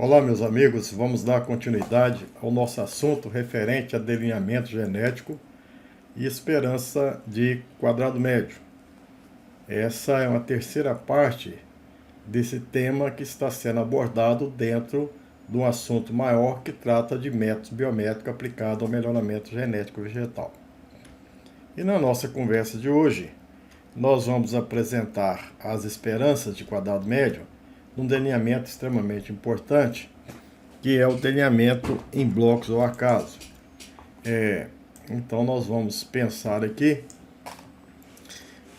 Olá, meus amigos, vamos dar continuidade ao nosso assunto referente a delineamento genético e esperança de quadrado médio. Essa é uma terceira parte desse tema que está sendo abordado dentro de um assunto maior que trata de métodos biométricos aplicados ao melhoramento genético vegetal. E na nossa conversa de hoje, nós vamos apresentar as esperanças de quadrado médio num delineamento extremamente importante, que é o delineamento em blocos ou acaso. Então nós vamos pensar aqui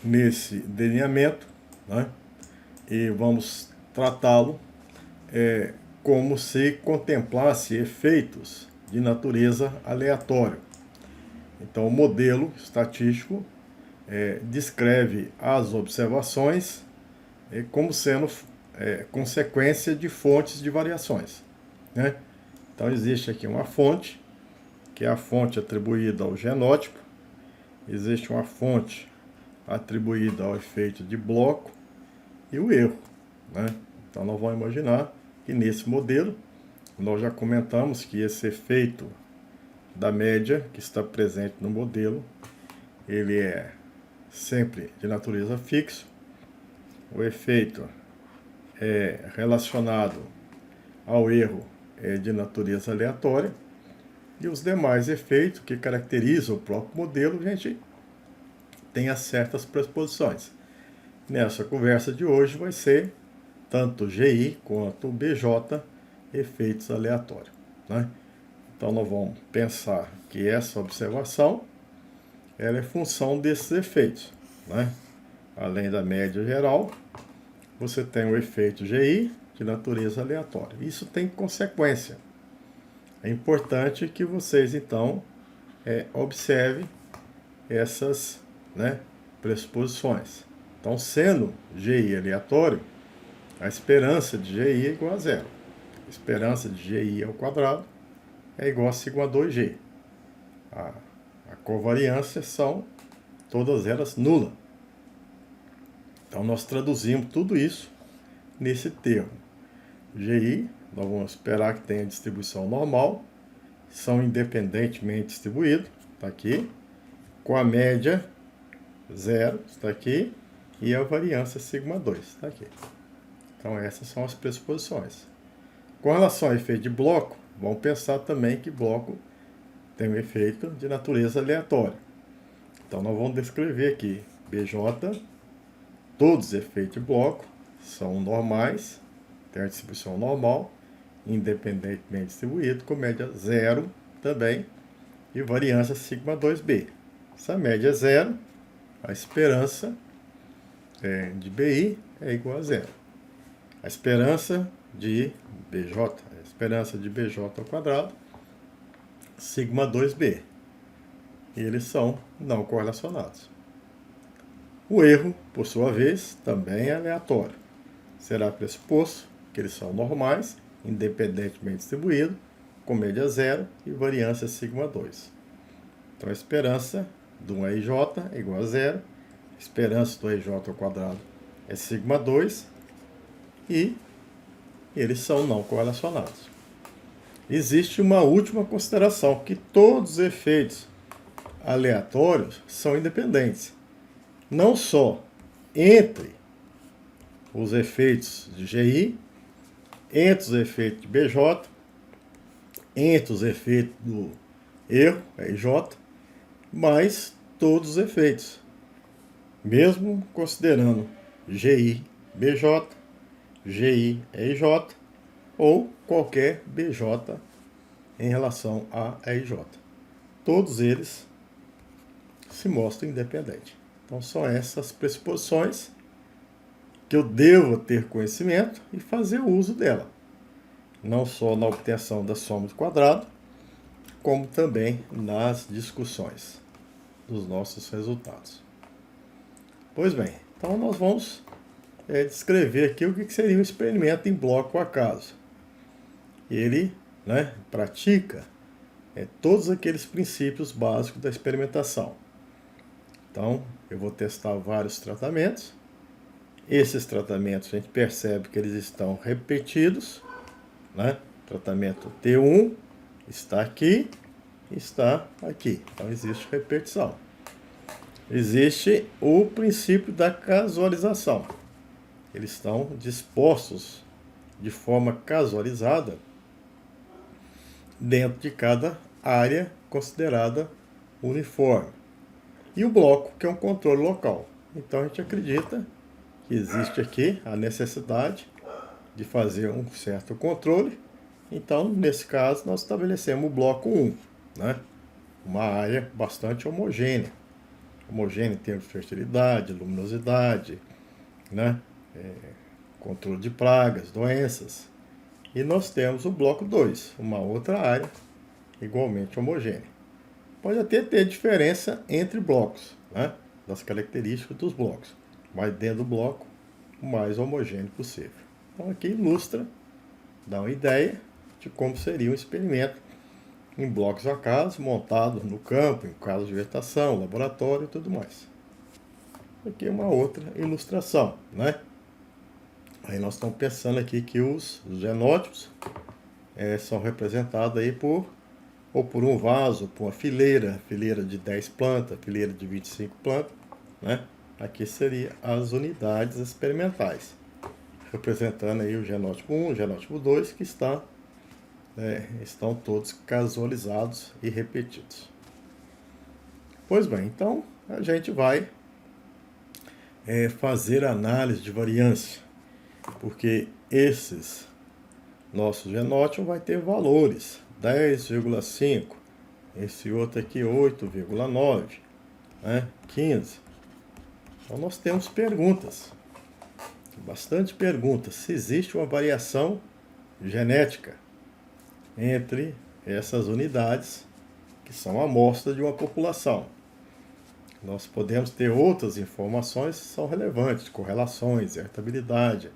nesse delineamento, né, e vamos tratá-lo como se contemplasse efeitos de natureza aleatória. Então o modelo estatístico descreve as observações como sendo consequência de fontes de variações, né? Então existe aqui uma fonte, que é a fonte atribuída ao genótipo, existe uma fonte atribuída ao efeito de bloco e o erro, né? Então nós vamos imaginar que nesse modelo, nós já comentamos que esse efeito da média que está presente no modelo, ele é sempre de natureza fixa. O efeito relacionado ao erro é de natureza aleatória, e os demais efeitos que caracterizam o próprio modelo, a gente tem as certas pressuposições. Nessa conversa de hoje vai ser tanto GI quanto BJ efeitos aleatórios, né? Então nós vamos pensar que essa observação ela é função desses efeitos, né? Além da média geral, você tem o efeito GI de natureza aleatória. Isso tem consequência. É importante que vocês, então, observem essas, né, pressuposições. Então, sendo GI aleatório, a esperança de GI é igual a zero. A esperança de GI ao quadrado é igual a sigma 2G. A covariância são todas elas nulas. Então, nós traduzimos tudo isso nesse termo. GI, nós vamos esperar que tenha distribuição normal, são independentemente distribuídos, está aqui, com a média zero, está aqui, e a variância sigma 2, está aqui. Então essas são as pressuposições. Com relação ao efeito de bloco, vamos pensar também que bloco tem um efeito de natureza aleatória. Então nós vamos descrever aqui BJ, todos os efeitos de bloco são normais, tem a distribuição normal, independentemente distribuído, com média zero também, e variância sigma 2b. Essa média é zero, a esperança de BI é igual a zero. A esperança de BJ, a esperança de BJ ao quadrado, sigma 2b. E eles são não correlacionados. O erro, por sua vez, também é aleatório. Será pressuposto que eles são normais, independentemente distribuídos, com média zero e variância sigma 2. Então a esperança de um EJ é igual a zero, a esperança do EJ ao quadrado é sigma 2 e eles são não correlacionados. Existe uma última consideração, que todos os efeitos aleatórios são independentes. Não só entre os efeitos de GI, entre os efeitos de BJ, entre os efeitos do erro, EJ, mas todos os efeitos. Mesmo considerando GI, BJ, GI, EJ, ou qualquer BJ em relação a EJ. Todos eles se mostram independentes. Então são essas pressuposições que eu devo ter conhecimento e fazer uso dela. Não só na obtenção da soma do quadrado, como também nas discussões dos nossos resultados. Pois bem, então nós vamos descrever aqui o que seria um experimento em bloco acaso. Ele, né, pratica todos aqueles princípios básicos da experimentação. Então, eu vou testar vários tratamentos. Esses tratamentos a gente percebe que eles estão repetidos, né? Tratamento T1 está aqui, está aqui. Então existe repetição. Existe o princípio da casualização. Eles estão dispostos de forma casualizada dentro de cada área considerada uniforme. E o bloco, que é um controle local. Então a gente acredita que existe aqui a necessidade de fazer um certo controle. Então, nesse caso, nós estabelecemos o bloco 1, né? Uma área bastante homogênea. Homogênea em termos de fertilidade, luminosidade, né? Controle de pragas, doenças. E nós temos o bloco 2, uma outra área igualmente homogênea. Pode até ter diferença entre blocos, né? Das características dos blocos, mas dentro do bloco, o mais homogêneo possível. Então aqui ilustra, dá uma ideia de como seria um experimento em blocos acaso, montado no campo, em caso de vegetação, laboratório e tudo mais. Aqui é uma outra ilustração, né? Aí nós estamos pensando aqui que os genótipos são representados aí por um vaso, por uma fileira de 10 plantas, fileira de 25 plantas, né? Aqui seria as unidades experimentais, representando aí o genótipo 1, o genótipo 2, que estão todos casualizados e repetidos. Pois bem, então a gente vai fazer análise de variância, porque esses nossos genótipos vai ter valores 10,5, esse outro aqui 8,9, né? 15. Então nós temos perguntas, bastante perguntas, se existe uma variação genética entre essas unidades que são amostras de uma população. Nós podemos ter outras informações que são relevantes, correlações, heritabilidade,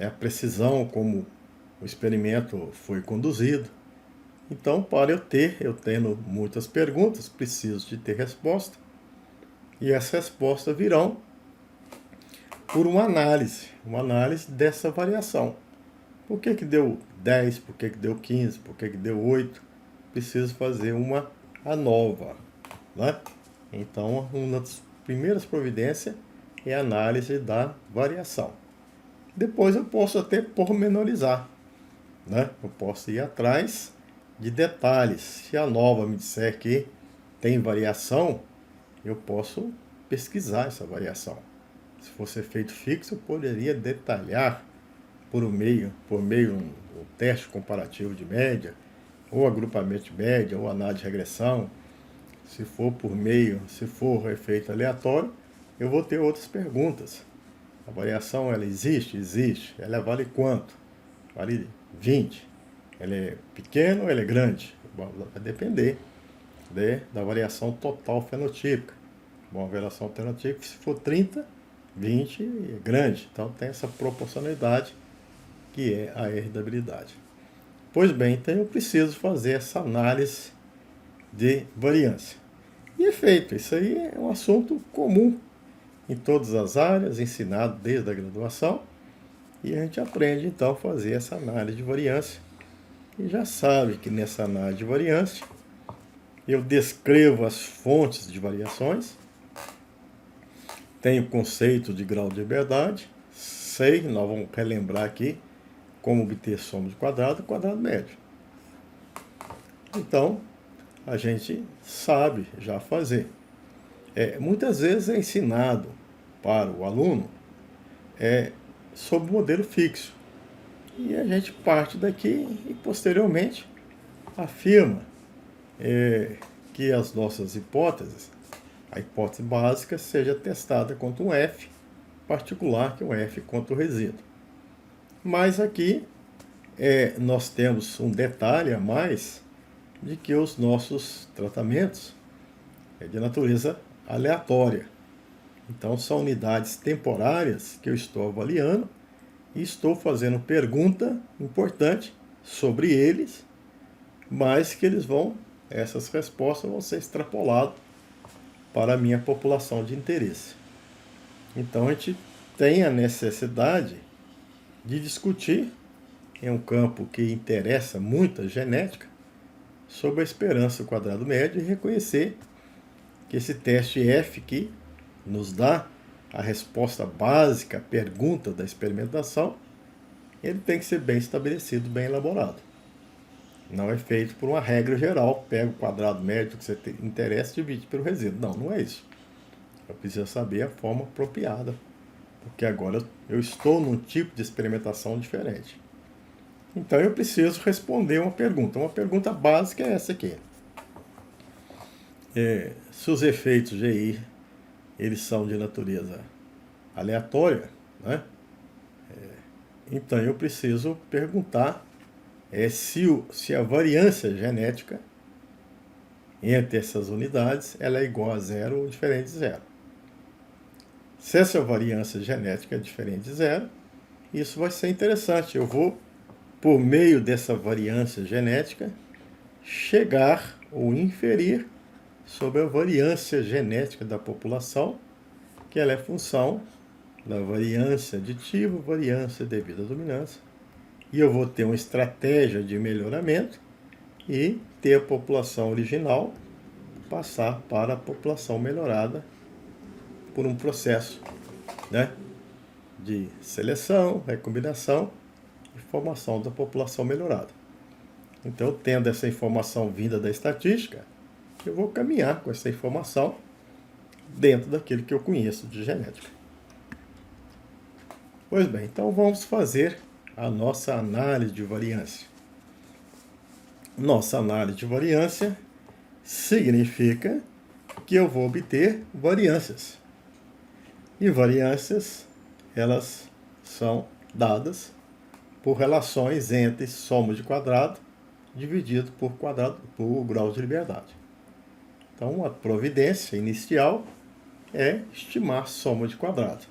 a precisão como o experimento foi conduzido. Então, para eu tendo muitas perguntas, preciso de ter resposta. E essas respostas virão por uma análise dessa variação. Por que deu 10? Por que deu 15? Por que deu 8? Preciso fazer uma ANOVA, né? Então, uma das primeiras providências é a análise da variação. Depois eu posso até pormenorizar, né? Eu posso ir atrás de detalhes. Se a ANOVA me disser que tem variação, eu posso pesquisar essa variação. Se fosse feito fixo, eu poderia detalhar por meio de um teste comparativo de média, ou agrupamento de média, ou análise de regressão. Se for efeito aleatório, eu vou ter outras perguntas. A variação, ela existe? Existe. Ela vale quanto? Vale 20. Ela é pequena ou ela é grande? Vai depender da variação total fenotípica. Bom, a variação fenotípica, se for 30, 20 é grande. Então tem essa proporcionalidade que é a heritabilidade. Pois bem, então eu preciso fazer essa análise de variância. E é feito. Isso aí é um assunto comum em todas as áreas, ensinado desde a graduação. E a gente aprende então a fazer essa análise de variância. E já sabe que nessa análise de variância eu descrevo as fontes de variações, tenho o conceito de grau de liberdade, nós vamos relembrar aqui como obter soma de quadrado e quadrado médio. Então, a gente sabe já fazer. Muitas vezes é ensinado para o aluno sobre o modelo fixo. E a gente parte daqui e posteriormente afirma que as nossas hipóteses, a hipótese básica, seja testada contra um F particular, que é um F contra o resíduo. Mas aqui nós temos um detalhe a mais de que os nossos tratamentos é de natureza aleatória. Então são unidades temporárias que eu estou avaliando e estou fazendo pergunta importante sobre eles, mas que essas respostas vão ser extrapoladas para a minha população de interesse. Então a gente tem a necessidade de discutir é um campo que interessa muito a genética, sob a esperança do quadrado médio e reconhecer que esse teste F aqui nos dá a resposta básica à pergunta da experimentação, ele tem que ser bem estabelecido, bem elaborado. Não é feito por uma regra geral, pega o quadrado médio que você interessa e divide pelo resíduo. Não, não é isso. Eu preciso saber a forma apropriada, porque agora eu estou num tipo de experimentação diferente. Então eu preciso responder uma pergunta. Uma pergunta básica é essa aqui. Se os efeitos GI eles são de natureza aleatória, né? Então eu preciso perguntar se a variância genética entre essas unidades ela é igual a zero ou diferente de zero. Se essa variância genética é diferente de zero, isso vai ser interessante. Eu vou, por meio dessa variância genética, chegar ou inferir sobre a variância genética da população, que ela é função da variância aditiva, variância devida à dominância. E eu vou ter uma estratégia de melhoramento e ter a população original passar para a população melhorada por um processo, né, de seleção, recombinação e formação da população melhorada. Então, tendo essa informação vinda da estatística, eu vou caminhar com essa informação dentro daquilo que eu conheço de genética. Pois bem, então vamos fazer a nossa análise de variância. Nossa análise de variância significa que eu vou obter variâncias. E variâncias, elas são dadas por relações entre soma de quadrado dividido por grau de liberdade. Então, a providência inicial é estimar soma de quadrado.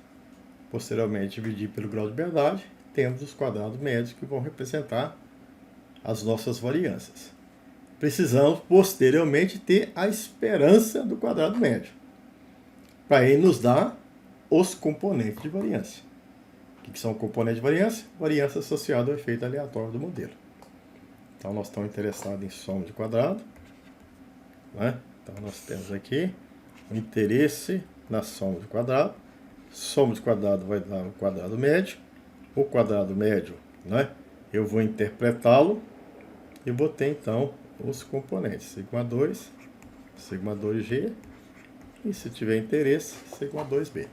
Posteriormente, dividir pelo grau de liberdade, temos os quadrados médios que vão representar as nossas variâncias. Precisamos, posteriormente, ter a esperança do quadrado médio, para ele nos dar os componentes de variância. O que são componentes de variância? Variância associada ao efeito aleatório do modelo. Então, nós estamos interessados em soma de quadrado, né? Então, nós temos aqui o interesse na soma de quadrado. Soma de quadrado vai dar o quadrado médio. O quadrado médio, né, eu vou interpretá-lo e vou ter, então, os componentes. Sigma 2, sigma 2G e, se tiver interesse, sigma 2B.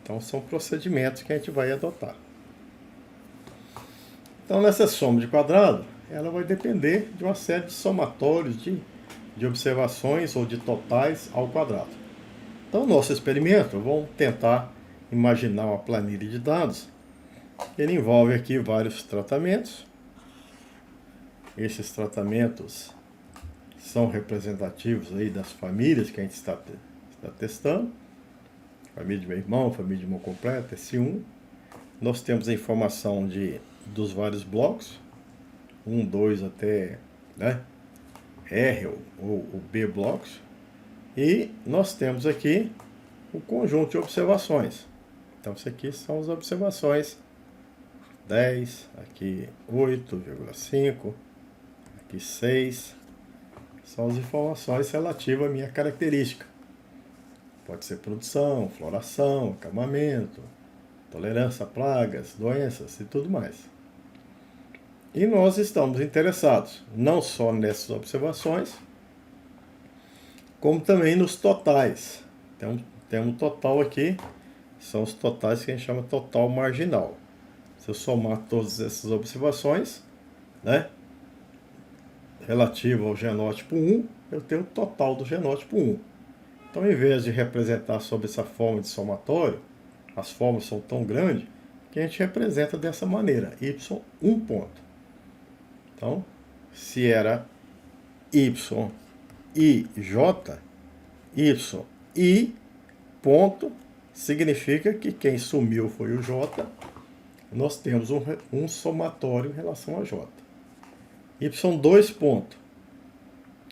Então, são procedimentos que a gente vai adotar. Então, nessa soma de quadrado, ela vai depender de uma série de somatórios de observações ou de totais ao quadrado. Então, nosso experimento, vamos tentar imaginar uma planilha de dados. Ele envolve aqui vários tratamentos. Esses tratamentos são representativos aí das famílias que a gente está testando. Família de meu irmão, família de irmão completa, S1. Nós temos a informação dos vários blocos, 1, 2 até, né, R ou B blocos. E nós temos aqui o conjunto de observações. Então, isso aqui são as observações 10, aqui 8,5, aqui 6. São as informações relativas à minha característica. Pode ser produção, floração, acamamento, tolerância a pragas, doenças e tudo mais. E nós estamos interessados não só nessas observações, como também nos totais. Então, temos um total aqui, são os totais que a gente chama de total marginal. Se eu somar todas essas observações, né, relativo ao genótipo 1, eu tenho o total do genótipo 1. Então, em vez de representar sob essa forma de somatório, as formas são tão grandes que a gente representa dessa maneira, y 1 ponto. Então, se era y i j, y i ponto significa que quem sumiu foi o j. Nós temos um somatório em relação a j. y2 ponto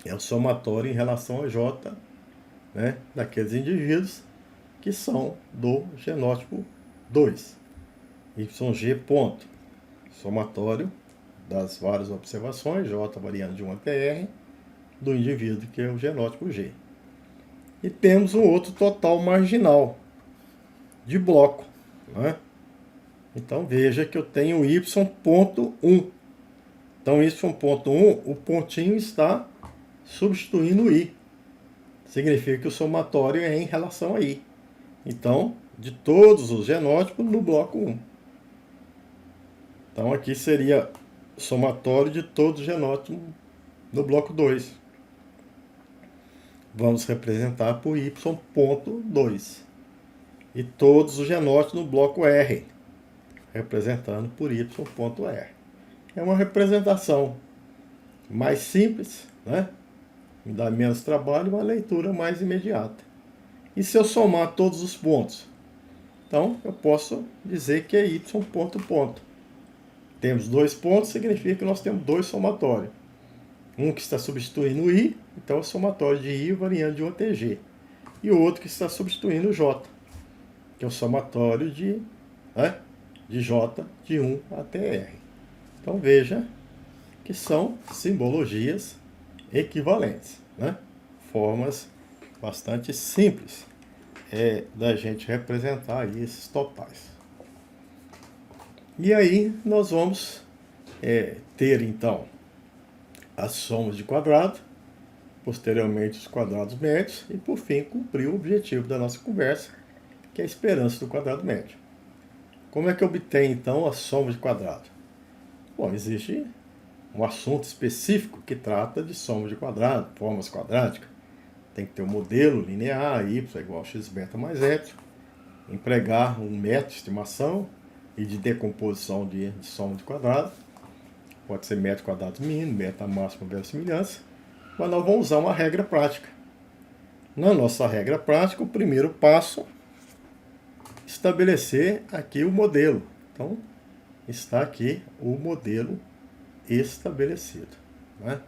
é o somatório em relação a j, né, daqueles indivíduos que são do genótipo 2. YG ponto, Somatório das várias observações, J variando de 1 até R, do indivíduo, que é o genótipo G. E temos um outro total marginal de bloco, né? Então veja que eu tenho y.1. Então y.1, o pontinho está substituindo o i. Significa que o somatório é em relação a i. Então, de todos os genótipos no bloco 1. Então aqui seria somatório de todos os genótipos no bloco 2. Vamos representar por y.2. E todos os genótipos no bloco R, representando por y.r. É uma representação mais simples, né? Me dá menos trabalho, uma leitura mais imediata. E se eu somar todos os pontos? Então, eu posso dizer que é y ponto ponto. Temos 2 pontos, significa que nós temos 2 somatórios. Um que está substituindo o i, então é o somatório de i variando de 1 até g. E o outro que está substituindo o j, que é o somatório de j de 1 até r. Então veja que são simbologias equivalentes, né? Formas bastante simples da gente representar aí esses totais. E aí nós vamos ter então as somas de quadrado, posteriormente os quadrados médios e por fim cumprir o objetivo da nossa conversa, que é a esperança do quadrado médio. Como é que obtém então a soma de quadrado? Bom, existe um assunto específico que trata de soma de quadrado, formas quadráticas. Tem que ter um modelo linear, y igual a x beta mais epsilon, empregar um método de estimação e de decomposição de soma de quadrado. Pode ser método quadrado mínimo, método máximo verossimilhança, mas nós vamos usar uma regra prática. Na nossa regra prática, o primeiro passo é estabelecer aqui o modelo. Então, está aqui o modelo estabelecido, né?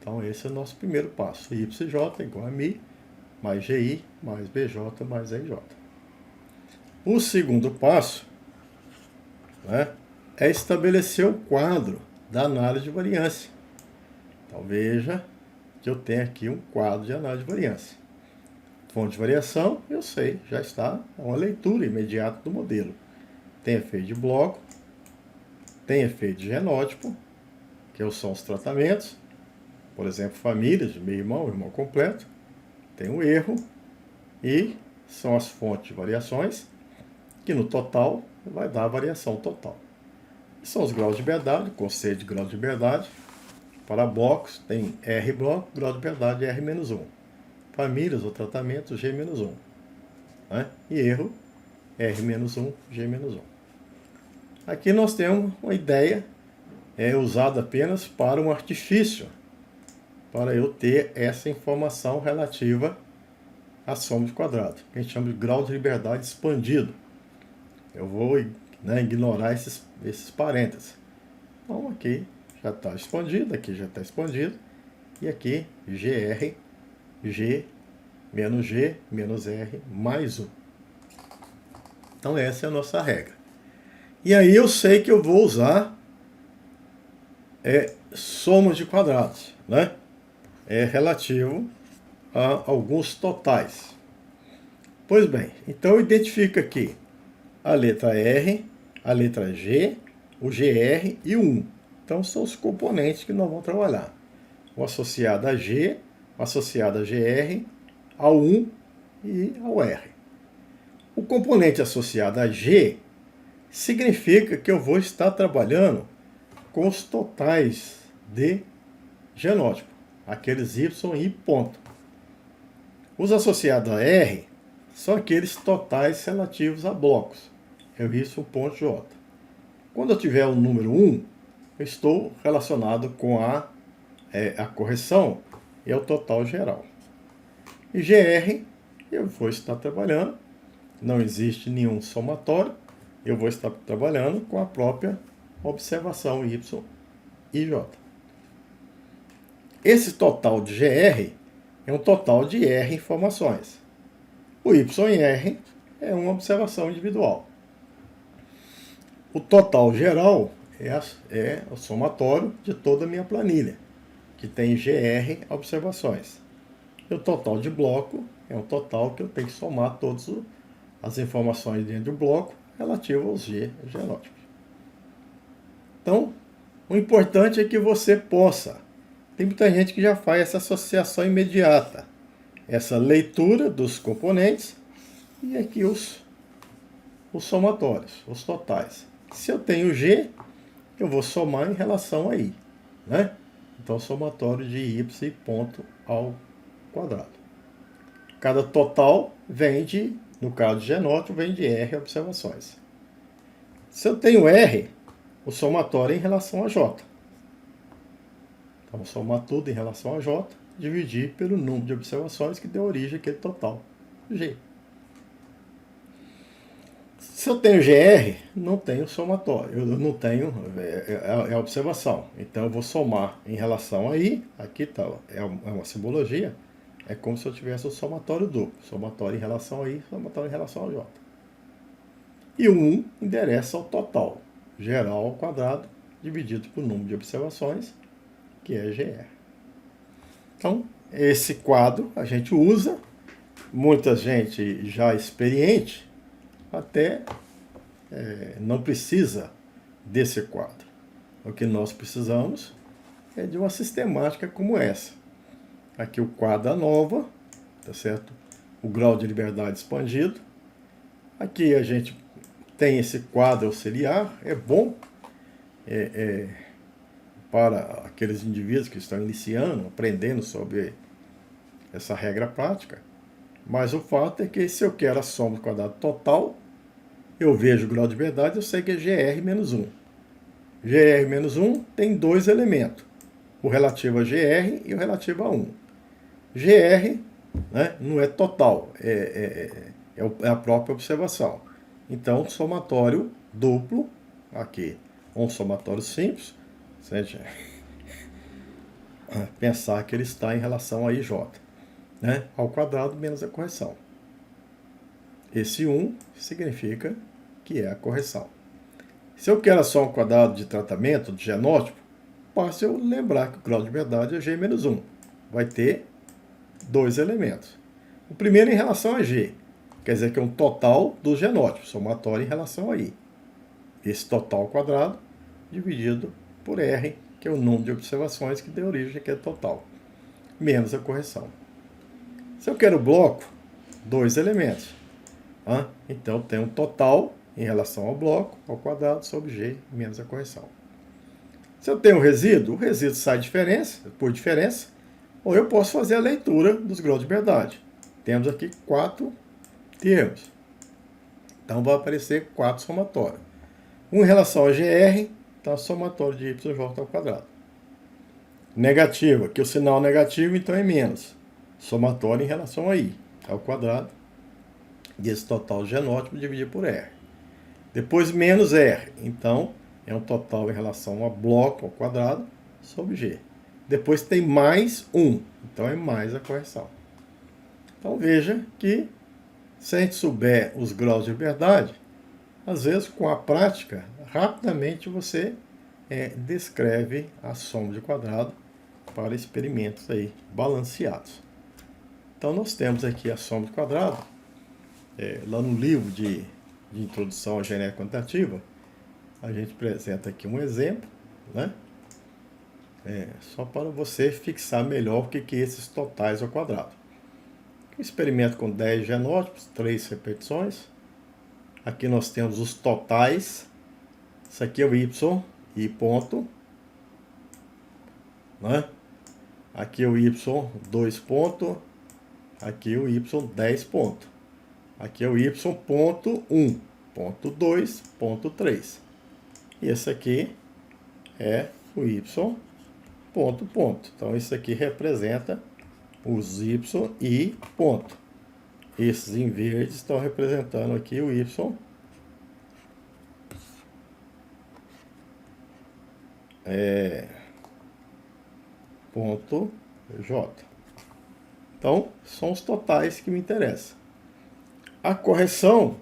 Então, esse é o nosso primeiro passo. YJ igual a mi, mais GI, mais BJ, mais RJ. O segundo passo, né, é estabelecer o quadro da análise de variância. Então, veja que eu tenho aqui um quadro de análise de variância. Fonte de variação, eu sei, já está uma leitura imediata do modelo. Tem efeito de bloco, tem efeito de genótipo, que são os tratamentos, por exemplo, famílias de meio-irmão, irmão completo, tem o erro, e são as fontes de variações, que no total vai dar a variação total. E são os graus de liberdade, conceito de grau de liberdade. Para blocos, tem R bloco, grau de liberdade R-1. Famílias ou tratamentos, G-1. Né? E erro, R-1, G-1. Aqui nós temos uma ideia usada apenas para um artifício, para eu ter essa informação relativa à soma de quadrado, que a gente chama de grau de liberdade expandido. Eu vou ignorar esses parênteses. Então aqui já está expandido, aqui já está expandido, e aqui GR, G, menos G, menos R, mais 1. Então essa é a nossa regra. E aí eu sei que eu vou usar somas de quadrados, né? Relativo a alguns totais. Pois bem, então eu identifico aqui a letra R, a letra G, o GR e o 1. Então são os componentes que nós vamos trabalhar. O associado a G, o associado a GR, ao 1 e ao R. O componente associado a G significa que eu vou estar trabalhando com os totais de genótipo, aqueles Y e ponto. Os associados a R são aqueles totais relativos a blocos, é o Y.J. Quando eu tiver o número 1, eu estou relacionado com a correção e é o total geral. E GR, eu vou estar trabalhando, não existe nenhum somatório, eu vou estar trabalhando com a própria observação Y e J. Esse total de GR é um total de R informações. O Y em R é uma observação individual. O total geral é o somatório de toda a minha planilha, que tem GR observações. E o total de bloco é um total que eu tenho que somar todas as informações dentro do bloco relativas aos genótipos. Então, o importante é que você possa. Tem muita gente que já faz essa associação imediata, essa leitura dos componentes e aqui os somatórios, os totais. Se eu tenho G, eu vou somar em relação a I, né? Então, somatório de Y ponto ao quadrado. Cada total vem de, no caso de genótipo, vem de R observações. Se eu tenho R, o somatório é em relação a J. Então, somar tudo em relação a J, dividir pelo número de observações que deu origem àquele total, G. Se eu tenho GR, não tenho somatório, eu não tenho, é observação. Então eu vou somar em relação a I, aqui tá, é uma simbologia, é como se eu tivesse o somatório duplo, somatório em relação a I, somatório em relação a J. E o 1 endereça ao total, geral ao quadrado, dividido por número de observações, que é GR. Então, esse quadro a gente usa, muita gente já experiente, até não precisa desse quadro. O que nós precisamos é de uma sistemática como essa. Aqui o quadro ANOVA, tá certo? O grau de liberdade expandido. Aqui a gente tem esse quadro auxiliar, é bom para aqueles indivíduos que estão iniciando, aprendendo sobre essa regra prática. Mas o fato é que se eu quero a soma do quadrado total, eu vejo o grau de liberdade, eu sei que é GR menos 1. GR menos 1 tem dois elementos, o relativo a GR e o relativo a 1. GR, né, não é total, é a própria observação. Então, somatório duplo, aqui, um somatório simples, se a gente pensar que ele está em relação a IJ, né, ao quadrado menos a correção. Esse 1 significa que é a correção. Se eu quero só um quadrado de tratamento, de genótipo, basta eu lembrar que o grau de liberdade é G menos 1. Vai ter dois elementos. O primeiro em relação a G, quer dizer que é um total do genótipo, somatório em relação a I. Esse total ao quadrado dividido por R, que é o número de observações que deu origem àquele total, menos a correção. Se eu quero o bloco, dois elementos. Então, tem um total em relação ao bloco, ao quadrado, sobre G, menos a correção. Se eu tenho um resíduo, o resíduo sai por diferença, ou eu posso fazer a leitura dos graus de liberdade. Temos aqui 4 termos. Então, vai aparecer 4 somatórios. Um em relação a GR, então, somatório de YJ ao quadrado. Negativo, aqui o sinal negativo, então é menos. Somatório em relação a I, ao quadrado. E esse total genótipo dividido por R. Depois menos R, então é um total em relação a bloco ao quadrado sobre G. Depois tem mais 1, então é mais a correção. Então veja que se a gente souber os graus de liberdade, às vezes com a prática, rapidamente você descreve a soma de quadrado para experimentos aí balanceados. Então nós temos aqui a soma de quadrado. Lá no livro de introdução à genética quantitativa, a gente apresenta aqui um exemplo, né? Só para você fixar melhor o que é esses totais ao quadrado. Um experimento com 10 genótipos, 3 repetições. Aqui nós temos os totais. Isso aqui é o Y, I ponto. Né? Aqui é o Y, 2 ponto. Aqui é o Y, 10 ponto. Aqui é o Y ponto 1, ponto 2, ponto 3. E esse aqui é o Y ponto, ponto. Então, isso aqui representa os Y e ponto. Esses em verde estão representando aqui o Y ponto J. Então, são os totais que me interessam. A correção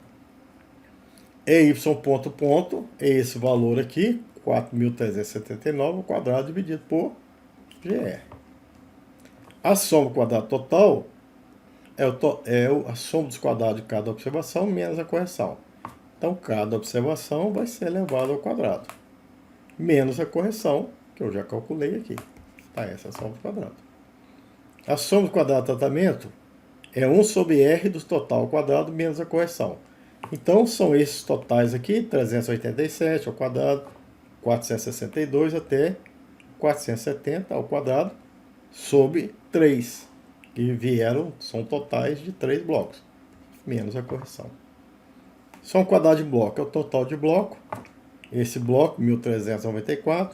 é Y ponto, ponto, é esse valor aqui, 4.379 ao quadrado dividido por GR. A soma do quadrado total a soma dos quadrados de cada observação menos a correção. Então, cada observação vai ser elevada ao quadrado, menos a correção, que eu já calculei aqui. Tá, essa é a soma do quadrado. A soma do quadrado do tratamento é 1 sobre R do total ao quadrado menos a correção. Então, são esses totais aqui, 387 ao quadrado, 462 até 470 ao quadrado, sobre 3, que são totais de 3 blocos, menos a correção. Só um quadrado de bloco é o total de bloco. Esse bloco, 1.394,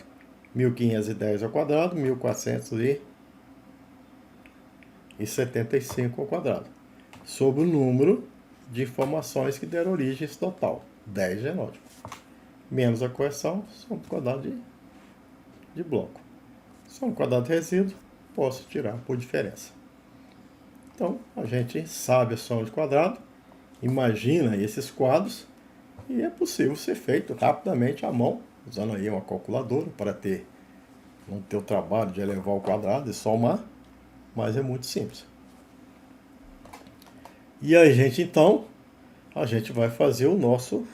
1.510 ao quadrado, 1.475 ao quadrado, sobre o número de informações que deram origem a esse total, 10 genótipos. Menos a correção, só um quadrado de bloco. Só um quadrado de resíduo, posso tirar por diferença. Então, a gente sabe a soma de quadrado, imagina esses quadros, e é possível ser feito rapidamente à mão, usando aí uma calculadora para não ter o trabalho de elevar o quadrado e somar, mas é muito simples. E a gente vai fazer o nosso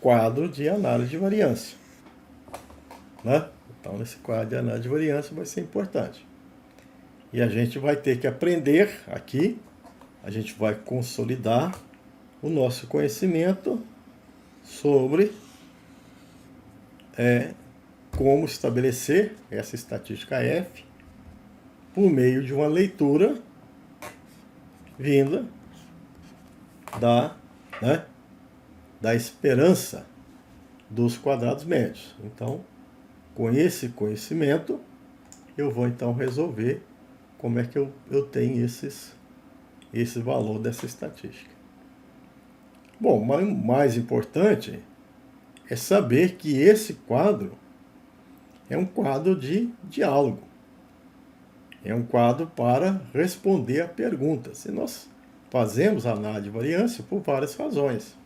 quadro de análise de variância, né? Então, nesse quadro de análise de variância vai ser importante. E a gente vai ter que aprender aqui, a gente vai consolidar o nosso conhecimento sobre como estabelecer essa estatística F por meio de uma leitura vinda da esperança dos quadrados médios. Então, com esse conhecimento, eu vou então resolver como é que eu tenho esse valor dessa estatística. Bom, mas o mais importante é saber que esse quadro é um quadro de diálogo. É um quadro para responder a perguntas. E nós fazemos análise de variância por várias razões.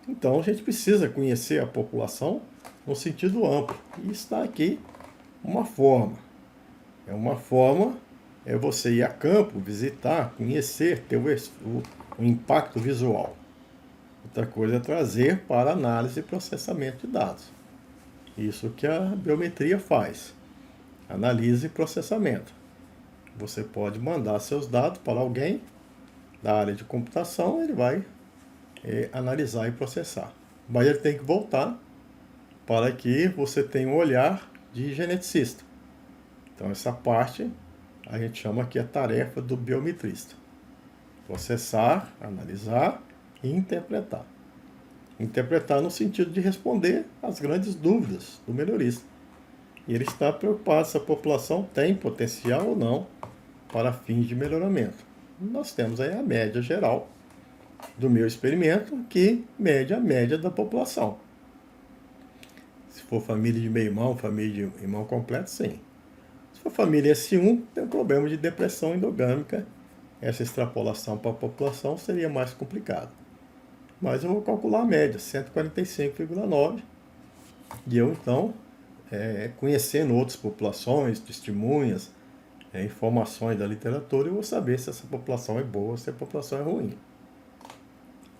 Então, a gente precisa conhecer a população no sentido amplo. E está aqui uma forma. Uma forma é você ir a campo, visitar, conhecer, ter o impacto visual. Outra coisa é trazer para análise e processamento de dados. Isso que a biometria faz. Analisa e processamento. Você pode mandar seus dados para alguém da área de computação, ele vai analisar e processar. Mas ele tem que voltar para que você tenha um olhar de geneticista. Então, essa parte a gente chama aqui a tarefa do biometrista. Processar, analisar e interpretar. Interpretar no sentido de responder às grandes dúvidas do melhorista. E ele está preocupado se a população tem potencial ou não para fins de melhoramento. Nós temos aí a média geral do meu experimento, que mede a média da população. Se for família de meio-irmão, família de irmão completo, sim. Se for família S1, tem um problema de depressão endogâmica. Essa extrapolação para a população seria mais complicado. Mas eu vou calcular a média, 145,9. E eu, então, conhecendo outras populações, testemunhas, informações da literatura, eu vou saber se essa população é boa ou se a população é ruim.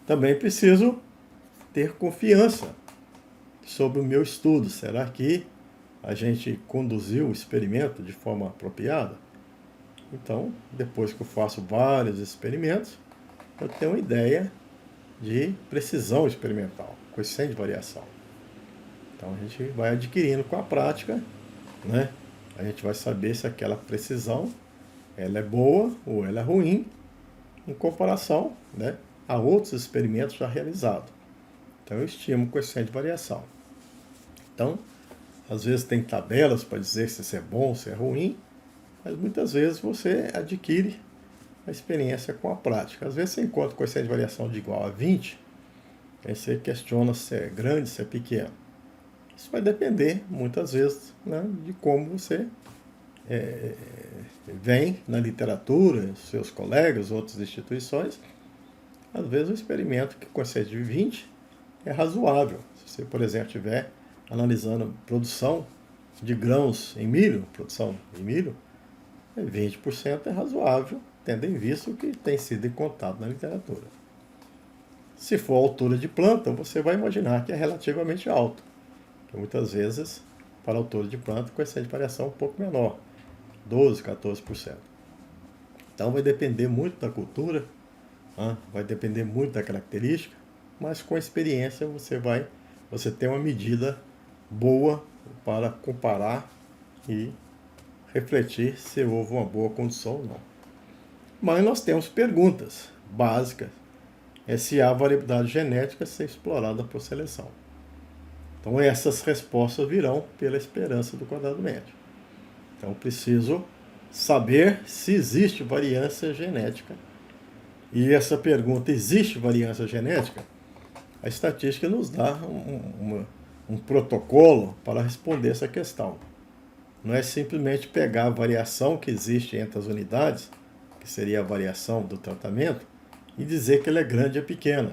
Também preciso ter confiança sobre o meu estudo. Será que a gente conduziu o experimento de forma apropriada? Então, depois que eu faço vários experimentos, eu tenho uma ideia de precisão experimental, coeficiente de variação. Então, a gente vai adquirindo com a prática, né? A gente vai saber se aquela precisão ela é boa ou ela é ruim em comparação, né, a outros experimentos já realizados. Então, eu estimo o coeficiente de variação. Então, às vezes tem tabelas para dizer se isso é bom ou se é ruim, mas muitas vezes você adquire a experiência com a prática. Às vezes você encontra o coeficiente de variação de igual a 20, aí você questiona se é grande, se é pequeno. Isso vai depender, muitas vezes, né, de como você vem na literatura, seus colegas, outras instituições. Às vezes o experimento que coeficiente de 20 é razoável. Se você, por exemplo, estiver analisando produção de grãos em milho, produção em milho, 20% é razoável, tendo em vista o que tem sido encontrado na literatura. Se for a altura de planta, você vai imaginar que é relativamente alto, que muitas vezes, para a altura de planta, o coeficiente de variação é um pouco menor, 12, 14%. Então vai depender muito da cultura, vai depender muito da característica, mas com a experiência você tem uma medida boa para comparar e refletir se houve uma boa condição ou não. Mas nós temos perguntas básicas, se há variabilidade genética a ser explorada por seleção. Então essas respostas virão pela esperança do quadrado médio. Então eu preciso saber se existe variância genética. E essa pergunta, existe variância genética? A estatística nos dá um protocolo para responder essa questão. Não é simplesmente pegar a variação que existe entre as unidades, que seria a variação do tratamento, e dizer que ela é grande ou pequena.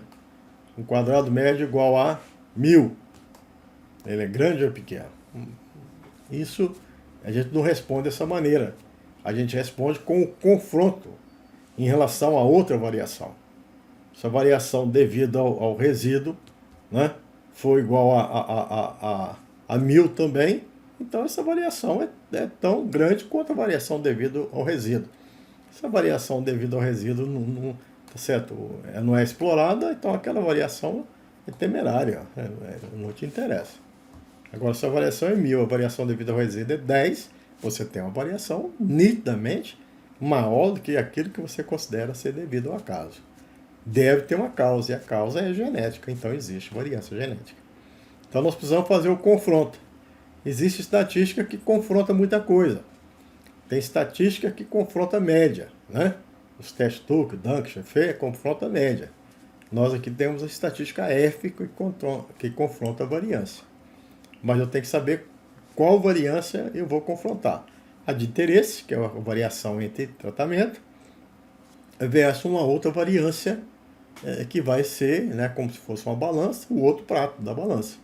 Um quadrado médio igual a 1000. Ele é grande ou pequeno? Isso a gente não responde dessa maneira. A gente responde com o confronto em relação a outra variação. Se a variação devido ao resíduo, né, for igual a 1000 também, então essa variação é tão grande quanto a variação devido ao resíduo. Se a variação devido ao resíduo tá certo, não é explorada, então aquela variação é temerária, não te interessa. Agora, se a variação é 1000, a variação devido ao resíduo é 10, você tem uma variação nitidamente maior do que aquilo que você considera ser devido ao acaso. Deve ter uma causa, e a causa é genética, então existe variância genética. Então nós precisamos fazer o confronto. Existe estatística que confronta muita coisa. Tem estatística que confronta a média, né? Os testes Tuck, Dunk, Sheffer confronta a média. Nós aqui temos a estatística F que confronta a variância. Mas eu tenho que saber qual variância eu vou confrontar. A de interesse, que é a variação entre tratamento, versus uma outra variância que vai ser, né, como se fosse uma balança, o outro prato da balança.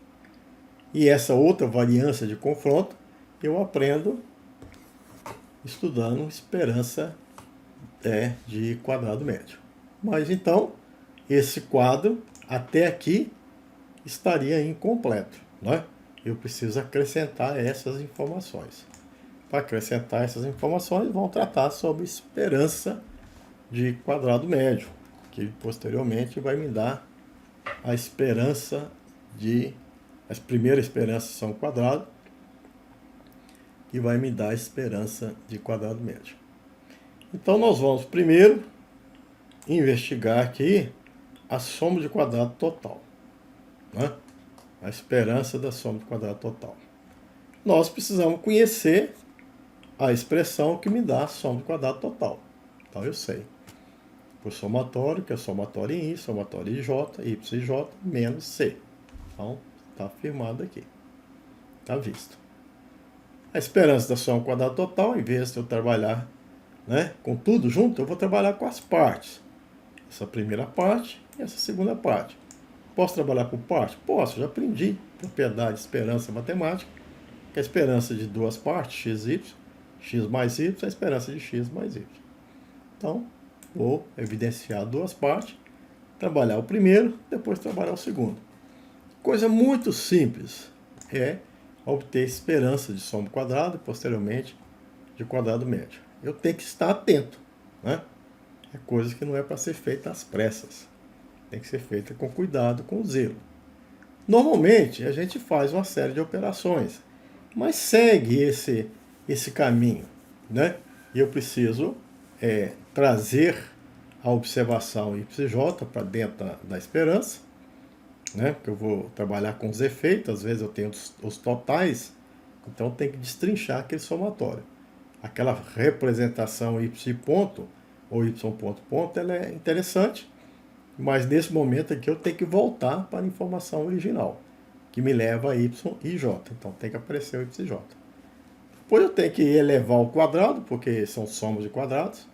E essa outra variância de confronto eu aprendo estudando esperança de quadrado médio. Mas então, esse quadro até aqui estaria incompleto, né? Eu preciso acrescentar essas informações. Para acrescentar essas informações, vamos tratar sobre esperança de quadrado médio, que posteriormente vai me dar a esperança as primeiras esperanças são quadrado, e vai me dar a esperança de quadrado médio. Então nós vamos primeiro investigar aqui a soma de quadrado total, né? A esperança da soma de quadrado total. Nós precisamos conhecer a expressão que me dá a soma de quadrado total. Então eu sei. Por somatório, que é somatório em I, somatório em J, Y e J, menos C. Então, está afirmado aqui. Está visto. A esperança da soma quadrado total, em vez de eu trabalhar, né, com tudo junto, eu vou trabalhar com as partes. Essa primeira parte e essa segunda parte. Posso trabalhar por parte? Posso, já aprendi propriedade de esperança matemática, que é a esperança de duas partes, x e y, x mais y, a esperança de x mais y. Então, vou evidenciar duas partes, trabalhar o primeiro, depois trabalhar o segundo. Coisa muito simples é obter esperança de soma quadrada e, posteriormente, de quadrado médio. Eu tenho que estar atento, né? É coisa que não é para ser feita às pressas. Tem que ser feita com cuidado, com zelo. Normalmente, a gente faz uma série de operações, mas segue esse caminho, né? E eu preciso trazer a observação YJ para dentro da esperança, né? Porque eu vou trabalhar com os efeitos, às vezes eu tenho os totais, então tem que destrinchar aquele somatório. Aquela representação Y ponto, ou Y ponto ponto, ela é interessante, mas nesse momento aqui eu tenho que voltar para a informação original, que me leva a Y e J. Então tem que aparecer o Y e J. Depois eu tenho que elevar ao quadrado, porque são somas de quadrados.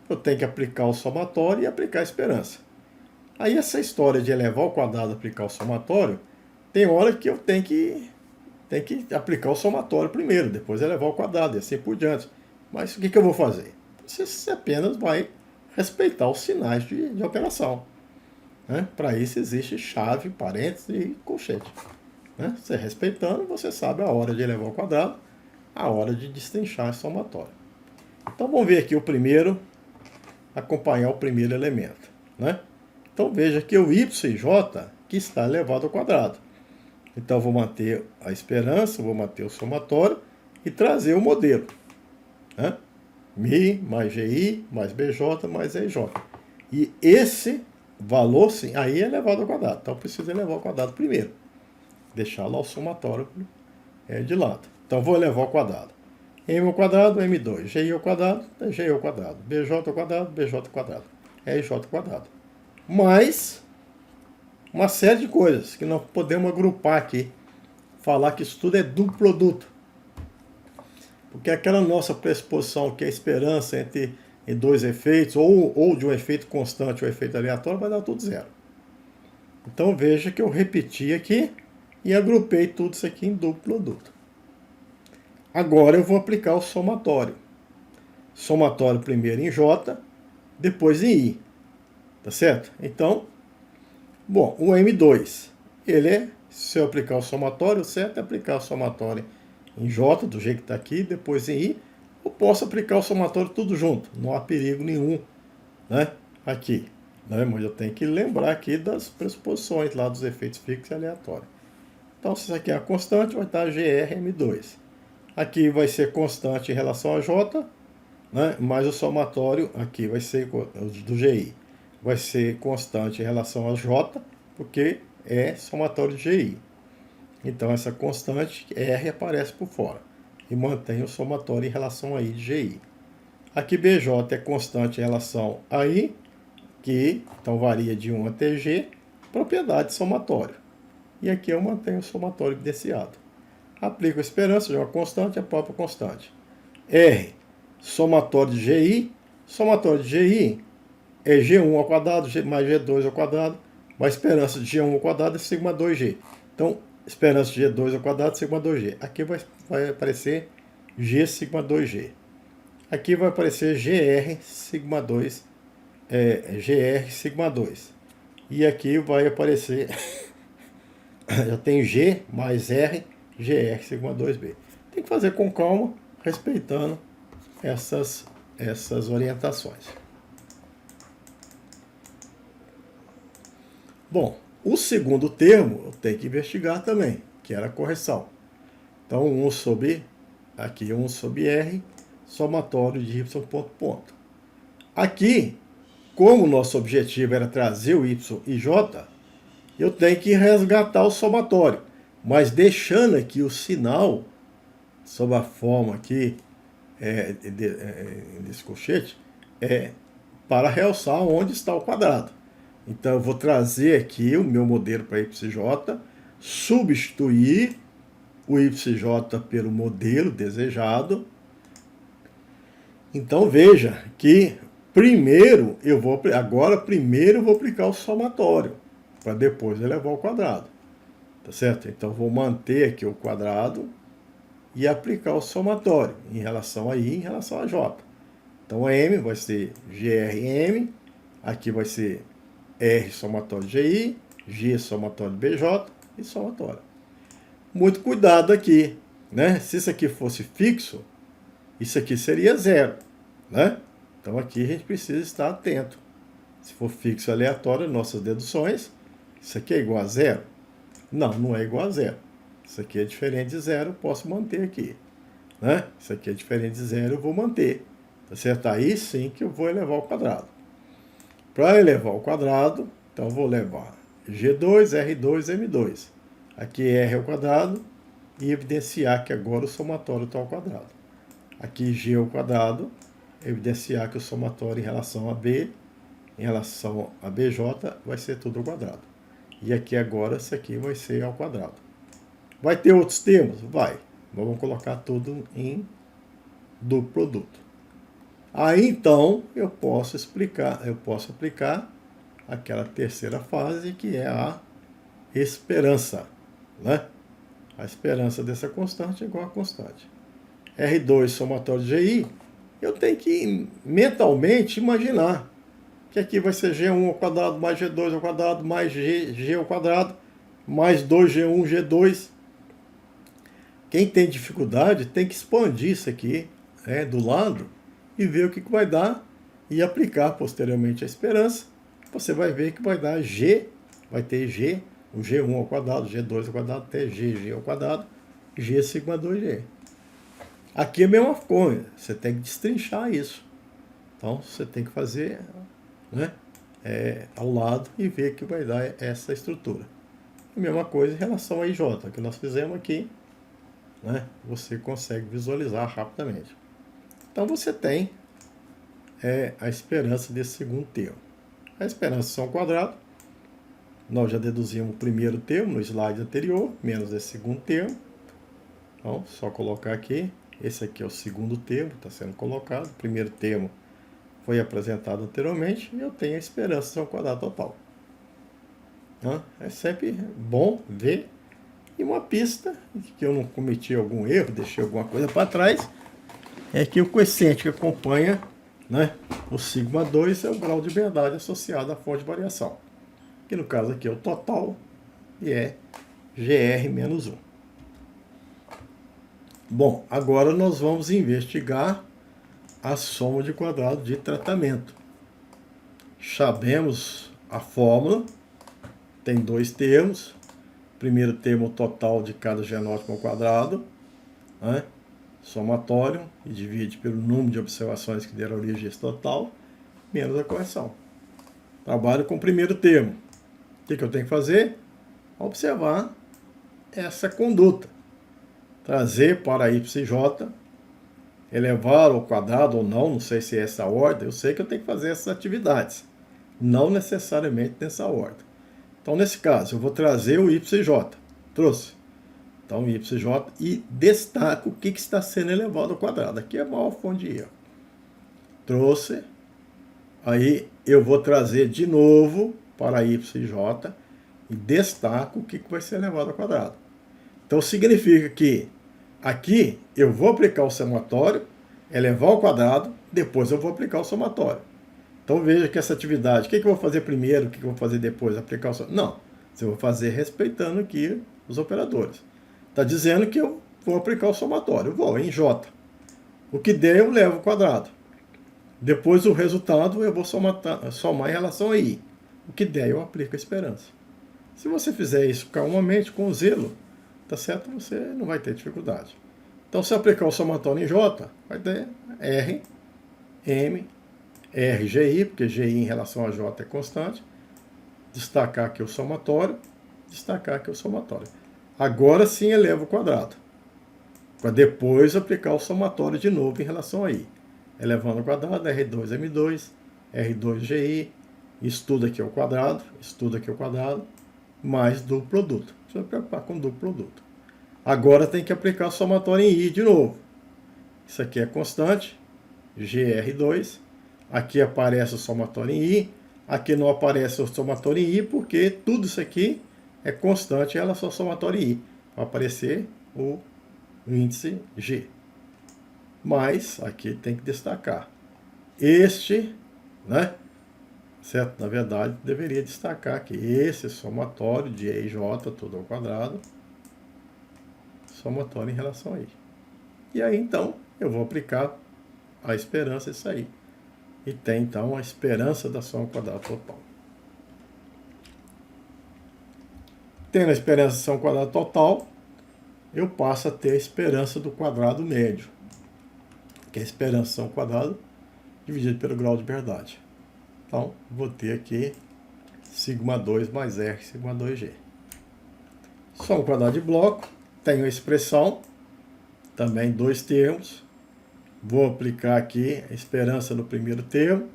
Eu tenho que aplicar o somatório e aplicar a esperança. Aí essa história de elevar ao quadrado e aplicar o somatório, tem hora que eu tenho que aplicar o somatório primeiro, depois elevar ao quadrado e assim por diante. Mas o que eu vou fazer? Você apenas vai respeitar os sinais de operação. Né? Para isso existe chave, parênteses e colchete. Né? Você respeitando, você sabe a hora de elevar ao quadrado, a hora de destrinchar a somatória. Então vamos ver aqui o primeiro, acompanhar o primeiro elemento. Né? Então veja que o y e j que está elevado ao quadrado. Então vou manter a esperança, vou manter o somatório e trazer o modelo. Né? Mi mais GI mais BJ mais EJ. E esse valor, sim, aí é elevado ao quadrado. Então preciso elevar ao quadrado primeiro. Deixar lá o somatório de lado. Então vou elevar ao quadrado. M ao quadrado, M2. GI ao quadrado, GI ao quadrado. BJ ao quadrado, BJ ao quadrado. EJ ao quadrado. Mais uma série de coisas que nós podemos agrupar aqui. Falar que isso tudo é duplo produto. Porque aquela nossa pressuposição que a esperança entre dois efeitos, ou de um efeito constante ou efeito aleatório, vai dar tudo zero. Então veja que eu repeti aqui e agrupei tudo isso aqui em duplo produto. Agora eu vou aplicar o somatório. Somatório primeiro em J, depois em I. Tá certo? Então, bom, o M2, ele é, se eu aplicar o somatório, o certo é aplicar o somatório em J, do jeito que está aqui, depois em I, eu posso aplicar o somatório tudo junto, não há perigo nenhum, né? Aqui, né? Mas eu tenho que lembrar aqui das pressuposições lá dos efeitos fixos e aleatórios. Então, se isso aqui é a constante, vai estar GRM2. Aqui vai ser constante em relação a J, né? Mas o somatório aqui vai ser do GI. Vai ser constante em relação a J, porque é somatório de GI. Então, essa constante R aparece por fora e mantém o somatório em relação a I de GI. Aqui BJ é constante em relação a I, que então varia de 1 até G, propriedade somatório. E aqui eu mantenho o somatório evidenciado. Aplico a esperança de uma constante, a própria constante. R, somatório de GI. Somatório de GI é G1 ao quadrado mais G2 ao quadrado, mais esperança de G1 ao quadrado é sigma 2G. Então, esperança de G2 ao quadrado, sigma 2G. Aqui vai aparecer G sigma 2G. Aqui vai aparecer GR sigma 2, GR sigma 2. E aqui vai aparecer, já tem G mais R, GR sigma 2B. Tem que fazer com calma, respeitando essas orientações. Bom, o segundo termo eu tenho que investigar também, que era a correção. Então, 1 sobre R, somatório de y ponto ponto. Aqui, como o nosso objetivo era trazer o y e j, eu tenho que resgatar o somatório, mas deixando aqui o sinal, sob a forma aqui desse colchete, para realçar onde está o quadrado. Então, eu vou trazer aqui o meu modelo para YJ, substituir o YJ pelo modelo desejado. Então, veja que primeiro eu vou aplicar o somatório, para depois elevar ao quadrado. Tá certo? Então, vou manter aqui o quadrado e aplicar o somatório em relação a I e em relação a J. Então, a M vai ser GRM, aqui vai ser R somatório de GI, G somatório de BJ e somatório. Muito cuidado aqui, né? Se isso aqui fosse fixo, isso aqui seria zero, né? Então aqui a gente precisa estar atento. Se for fixo aleatório, nossas deduções, isso aqui é igual a zero? Não, não é igual a zero. Isso aqui é diferente de zero, eu posso manter aqui, né? Isso aqui é diferente de zero, eu vou manter. Tá certo? Aí sim que eu vou elevar ao quadrado. Para elevar ao quadrado, então eu vou levar G2, R2, M2. Aqui R ao quadrado e evidenciar que agora o somatório está ao quadrado. Aqui G ao quadrado, evidenciar que o somatório em relação a B, em relação a BJ, vai ser tudo ao quadrado. E aqui agora, isso aqui vai ser ao quadrado. Vai ter outros termos? Vai. Vamos colocar tudo em duplo produto. Aí então eu posso aplicar aquela terceira fase que é a esperança, né? A esperança dessa constante é igual a constante. R2 somatório de GI, eu tenho que mentalmente imaginar que aqui vai ser G1 ao quadrado mais G2 ao quadrado mais G ao quadrado mais 2G1, G2. Quem tem dificuldade tem que expandir isso aqui do lado e ver o que vai dar e aplicar posteriormente a esperança. Você vai ver que vai dar G, vai ter G, o G1 ao quadrado, G2 ao quadrado, até G ao quadrado, G sigma 2G. Aqui é a mesma coisa, você tem que destrinchar isso. Então você tem que fazer ao lado e ver que vai dar essa estrutura. A mesma coisa em relação a IJ, que nós fizemos aqui, você consegue visualizar rapidamente. Então você tem a esperança desse segundo termo. A esperança são ao quadrado, nós já deduzimos o primeiro termo no slide anterior, menos esse segundo termo. Então, só colocar aqui, esse aqui é o segundo termo, está sendo colocado, o primeiro termo foi apresentado anteriormente, e eu tenho a esperança ao quadrado total. É sempre bom ver. E uma pista que eu não cometi algum erro, deixei alguma coisa para trás, é que o coeficiente que acompanha o sigma 2 é o grau de liberdade associado à fonte de variação. Que no caso aqui é o total e é GR menos 1. Bom, agora nós vamos investigar a soma de quadrado de tratamento. Sabemos a fórmula, tem dois termos. Primeiro termo, o total de cada genótipo ao quadrado, somatório, e divide pelo número de observações que deram origem a esse total, menos a correção. Trabalho com o primeiro termo. O que eu tenho que fazer? Observar essa conduta. Trazer para YJ, elevar ao quadrado ou não sei se é essa ordem, eu sei que eu tenho que fazer essas atividades. Não necessariamente nessa ordem. Então, nesse caso, eu vou trazer o YJ. Trouxe. Então, YJ e destaco o que está sendo elevado ao quadrado. Aqui é a maior fonte de erro. Trouxe. Aí, eu vou trazer de novo para YJ e destaco o que vai ser elevado ao quadrado. Então, significa que aqui eu vou aplicar o somatório, elevar ao quadrado, depois eu vou aplicar o somatório. Então veja que essa atividade, o que eu vou fazer primeiro, o que eu vou fazer depois, aplicar o somatório? Não, você vai fazer respeitando aqui os operadores. Está dizendo que eu vou aplicar o somatório, eu vou em J. O que der eu levo ao quadrado. Depois o resultado eu vou somar em relação a I. O que der eu aplico a esperança. Se você fizer isso calmamente, com zelo, tá certo? Você não vai ter dificuldade. Então, se aplicar o somatório em J, vai ter R, M, R, GI, porque GI em relação a J é constante. Destacar aqui o somatório, destacar aqui o somatório. Agora sim eleva o quadrado. Para depois aplicar o somatório de novo em relação a I. Elevando ao quadrado, R2, M2, R2, GI, estuda aqui ao quadrado, mais duplo produto. Você vai preocupar com duplo produto. Agora tem que aplicar o somatório em I de novo. Isso aqui é constante, GR2. Aqui aparece o somatório em I. Aqui não aparece o somatório em I, porque tudo isso aqui é constante em relação ao somatório em I. Vai aparecer o índice G. Mas aqui tem que destacar. Este, certo? Na verdade, deveria destacar que esse somatório de E e J, tudo ao quadrado, somatório em relação a I. E aí, então, eu vou aplicar a esperança isso aí. E tem, então, a esperança da soma ao quadrado total. Tendo a esperança da soma ao quadrado total, eu passo a ter a esperança do quadrado médio, que é a esperança da soma ao quadrado dividido pelo grau de liberdade. Então, vou ter aqui sigma 2 mais R, sigma 2G. Soma ao quadrado de bloco, tenho a expressão, também dois termos. Vou aplicar aqui a esperança no primeiro termo.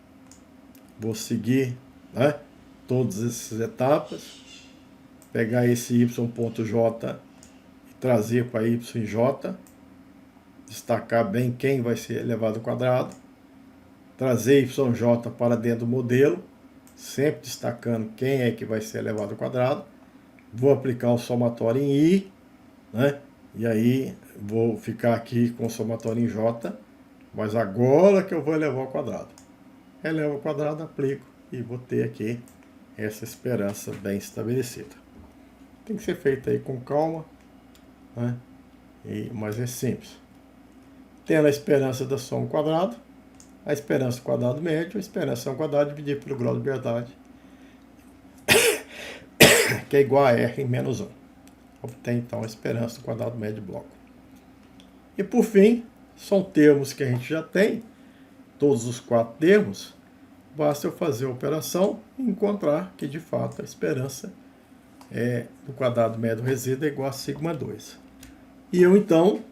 Vou seguir todas essas etapas. Pegar esse y.j e trazer para yj. Destacar bem quem vai ser elevado ao quadrado. Trazer yj para dentro do modelo. sempre destacando quem é que vai ser elevado ao quadrado. Vou aplicar o somatório em I, né? E aí vou ficar aqui com o somatório em J, mas agora que eu vou elevar ao quadrado. Elevo ao quadrado, aplico e vou ter aqui essa esperança bem estabelecida. Tem que ser feito aí com calma, né? Mas é simples. Tendo a esperança da soma ao quadrado, a esperança do quadrado médio, a esperança ao quadrado dividido pelo grau de liberdade, que é igual a R menos 1. Obtém então a esperança do quadrado médio de bloco. E por fim, são termos que a gente já tem, todos os 4 termos, basta eu fazer a operação e encontrar que de fato a esperança do quadrado médio resíduo é igual a sigma 2. E eu então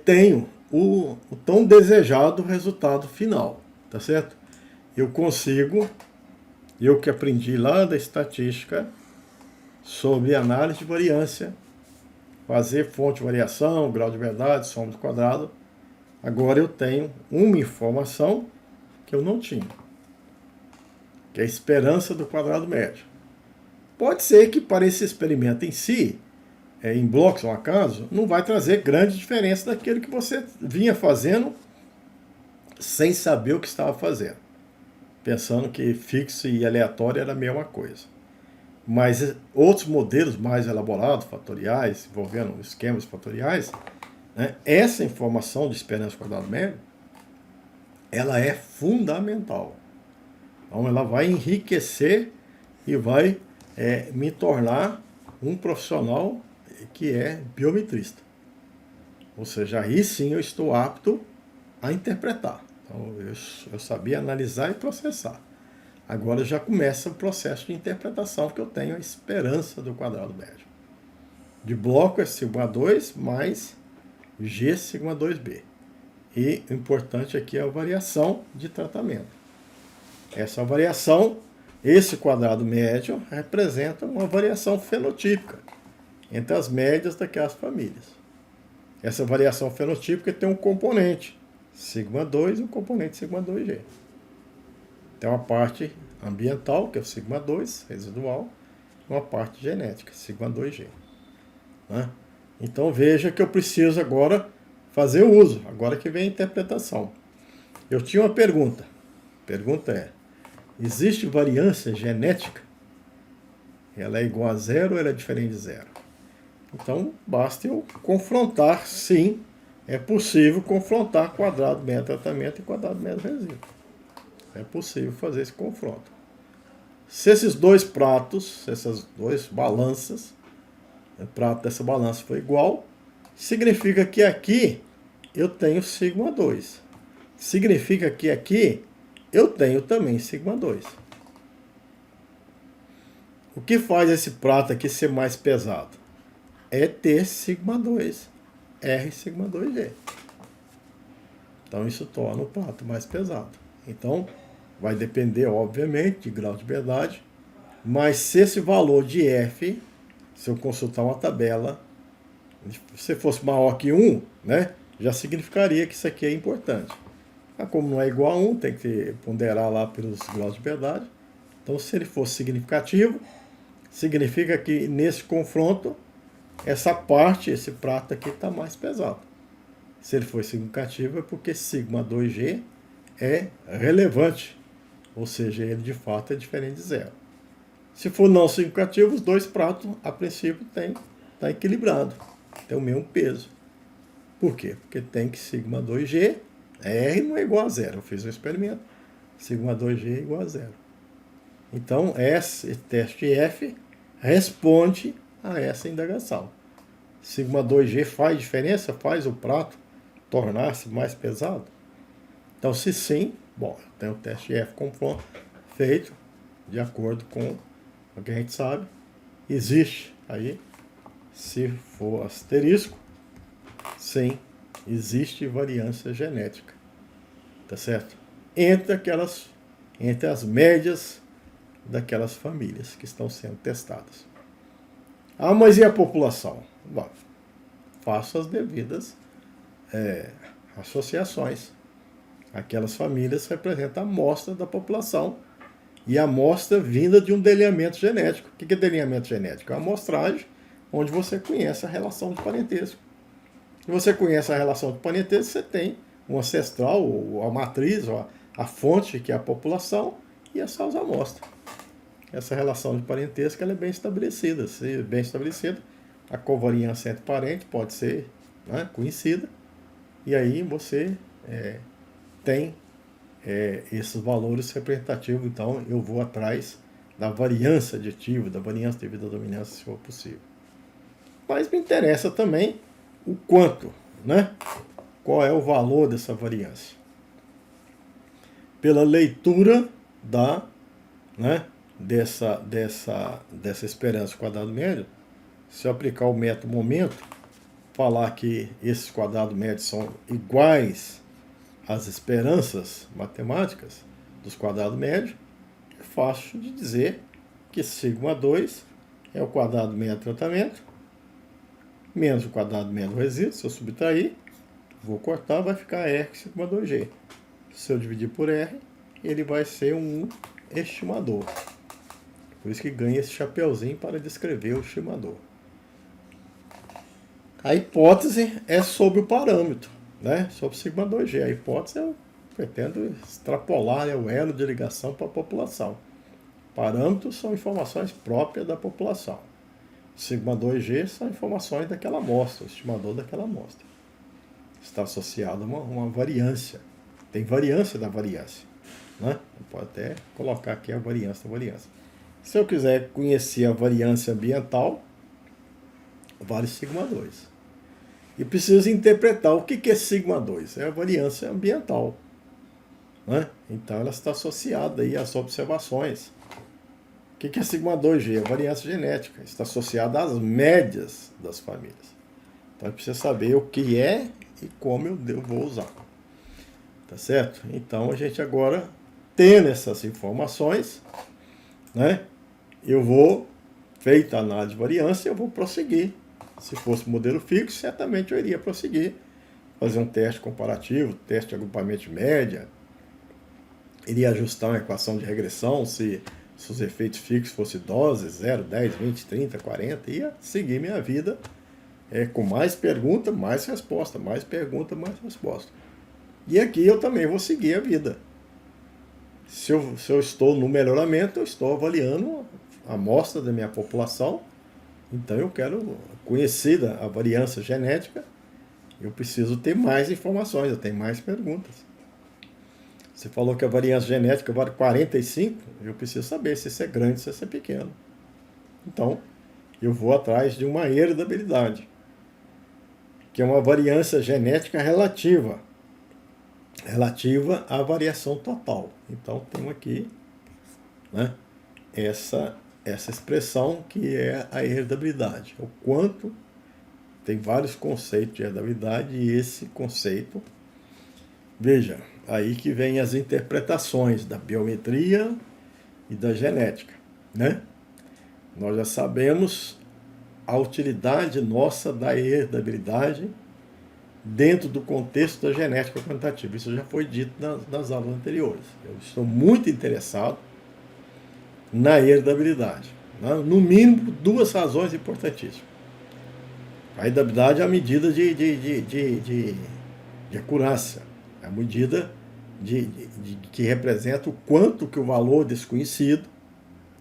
tenho o tão desejado resultado final, tá certo? Eu consigo, eu que aprendi lá da estatística sobre análise de variância, fazer fonte de variação, grau de verdade, soma do quadrado. Agora eu tenho uma informação que eu não tinha, que é a esperança do quadrado médio. Pode ser que para esse experimento em si, em blocos, um acaso, não vai trazer grande diferença daquilo que você vinha fazendo sem saber o que estava fazendo, pensando que fixo e aleatório era a mesma coisa. Mas outros modelos mais elaborados, fatoriais, envolvendo esquemas fatoriais, né, essa informação de esperança do quadrado médio, ela é fundamental. Então ela vai enriquecer e vai me tornar um profissional que é biometrista. Ou seja, aí sim eu estou apto a interpretar. Então eu sabia analisar e processar. Agora já começa o processo de interpretação, que eu tenho a esperança do quadrado médio. De bloco é sigma 2 mais G sigma 2B. E o importante aqui é a variação de tratamento. Essa variação, esse quadrado médio, representa uma variação fenotípica entre as médias daquelas famílias. Essa variação fenotípica tem um componente sigma 2 e um componente sigma 2G. Tem uma parte ambiental, que é o sigma 2, residual, e uma parte genética, sigma 2G. Né? Então veja que eu preciso agora fazer o uso, agora que vem a interpretação. Eu tinha uma pergunta. A pergunta é: existe variância genética? Ela é igual a zero ou ela é diferente de zero? Então basta eu confrontar, sim, é possível confrontar quadrado médio tratamento e quadrado médio resíduo. É possível fazer esse confronto. Se esses dois pratos, essas duas balanças, o prato dessa balança for igual, significa que aqui eu tenho sigma 2. Significa que aqui eu tenho também sigma 2. O que faz esse prato aqui ser mais pesado? É ter sigma 2, R sigma 2G. Então isso torna o prato mais pesado. Então vai depender, obviamente, de grau de liberdade, mas se esse valor de F, se eu consultar uma tabela, se fosse maior que 1, né, já significaria que isso aqui é importante. Mas como não é igual a 1, tem que ponderar lá pelos graus de liberdade. Então, se ele fosse significativo, significa que nesse confronto, essa parte, esse prato aqui está mais pesado. Se ele for significativo, é porque sigma 2G é relevante. Ou seja, ele de fato é diferente de zero. Se for não significativo, os dois pratos, a princípio, tá equilibrado. Tem o mesmo peso. Por quê? Porque tem que sigma 2G, R não é igual a zero. Eu fiz um experimento. Sigma 2G é igual a zero. Então, esse teste F responde a essa indagação. Sigma 2G faz diferença? Faz o prato tornar-se mais pesado? Então, se sim, bom, tem o teste F confronto feito de acordo com o que a gente sabe. Existe aí, se for asterisco, sim, existe variância genética, tá certo? Entre as médias daquelas famílias que estão sendo testadas. Ah, mas e a população? Bom, faço as devidas associações. Aquelas famílias representam a amostra da população e a amostra vinda de um delineamento genético. O que é delineamento genético? É uma amostragem onde você conhece a relação de parentesco. Se você conhece a relação de parentesco, você tem um ancestral, ou a matriz, ou a fonte, que é a população, e essas amostras. Essa relação de parentesco ela é bem estabelecida. Se bem estabelecida, a covariância entre parentes pode ser, né, conhecida, e aí você tem esses valores representativos. Então eu vou atrás da variância aditiva, da variância devido à dominância, se for possível. Mas me interessa também o quanto, né? Qual é o valor dessa variância? Pela leitura dessa esperança quadrado médio, se eu aplicar o método momento, falar que esses quadrados médios são iguais às esperanças matemáticas dos quadrados médios, é fácil de dizer que σ2 é o quadrado médio do tratamento, menos o quadrado médio do resíduo. Se eu subtrair, vou cortar, vai ficar R σ2G. Se eu dividir por R, ele vai ser um estimador. Por isso que ganha esse chapeuzinho para descrever o estimador. A hipótese é sobre o parâmetro, né? Sobre σ2G. A hipótese eu pretendo extrapolar, o elo de ligação para a população. Parâmetros são informações próprias da população. σ2G são informações daquela amostra, o estimador daquela amostra. Está associado a uma variância. Tem variância da variância, né? Pode até colocar aqui a variância da variância. Se eu quiser conhecer a variância ambiental, vale σ2. E preciso interpretar o que é σ2. É a variância ambiental, né? Então ela está associada aí às observações. O que é σ2G? A variância genética. Está associada às médias das famílias. Então eu preciso saber o que é e como eu vou usar. Tá certo? Então a gente agora, tendo essas informações, né? Eu vou, feita a análise de variância, eu vou prosseguir. Se fosse modelo fixo, certamente eu iria prosseguir, fazer um teste comparativo, teste de agrupamento de média, iria ajustar uma equação de regressão, se os efeitos fixos fossem doses, 0, 10, 20, 30, 40, ia seguir minha vida com mais pergunta, mais resposta, mais pergunta, mais resposta. E aqui eu também vou seguir a vida. Se eu estou no melhoramento, eu estou avaliando a amostra da minha população. Então eu quero, conhecida a variância genética, eu preciso ter mais informações, eu tenho mais perguntas. Você falou que a variância genética vale 45, eu preciso saber se isso é grande, se isso é pequeno. Então, eu vou atrás de uma heredabilidade, que é uma variância genética relativa à variação total. Então, temos aqui, né, essa expressão que é a heredabilidade. O quanto tem vários conceitos de heredabilidade e esse conceito, veja, aí que vem as interpretações da biometria e da genética, né? Nós já sabemos a utilidade nossa da heredabilidade dentro do contexto da genética quantitativa. Isso já foi dito nas aulas anteriores. Eu estou muito interessado na heredabilidade. No mínimo, duas razões importantíssimas. A heredabilidade é a medida de acurácia, é a medida que representa o quanto que o valor desconhecido,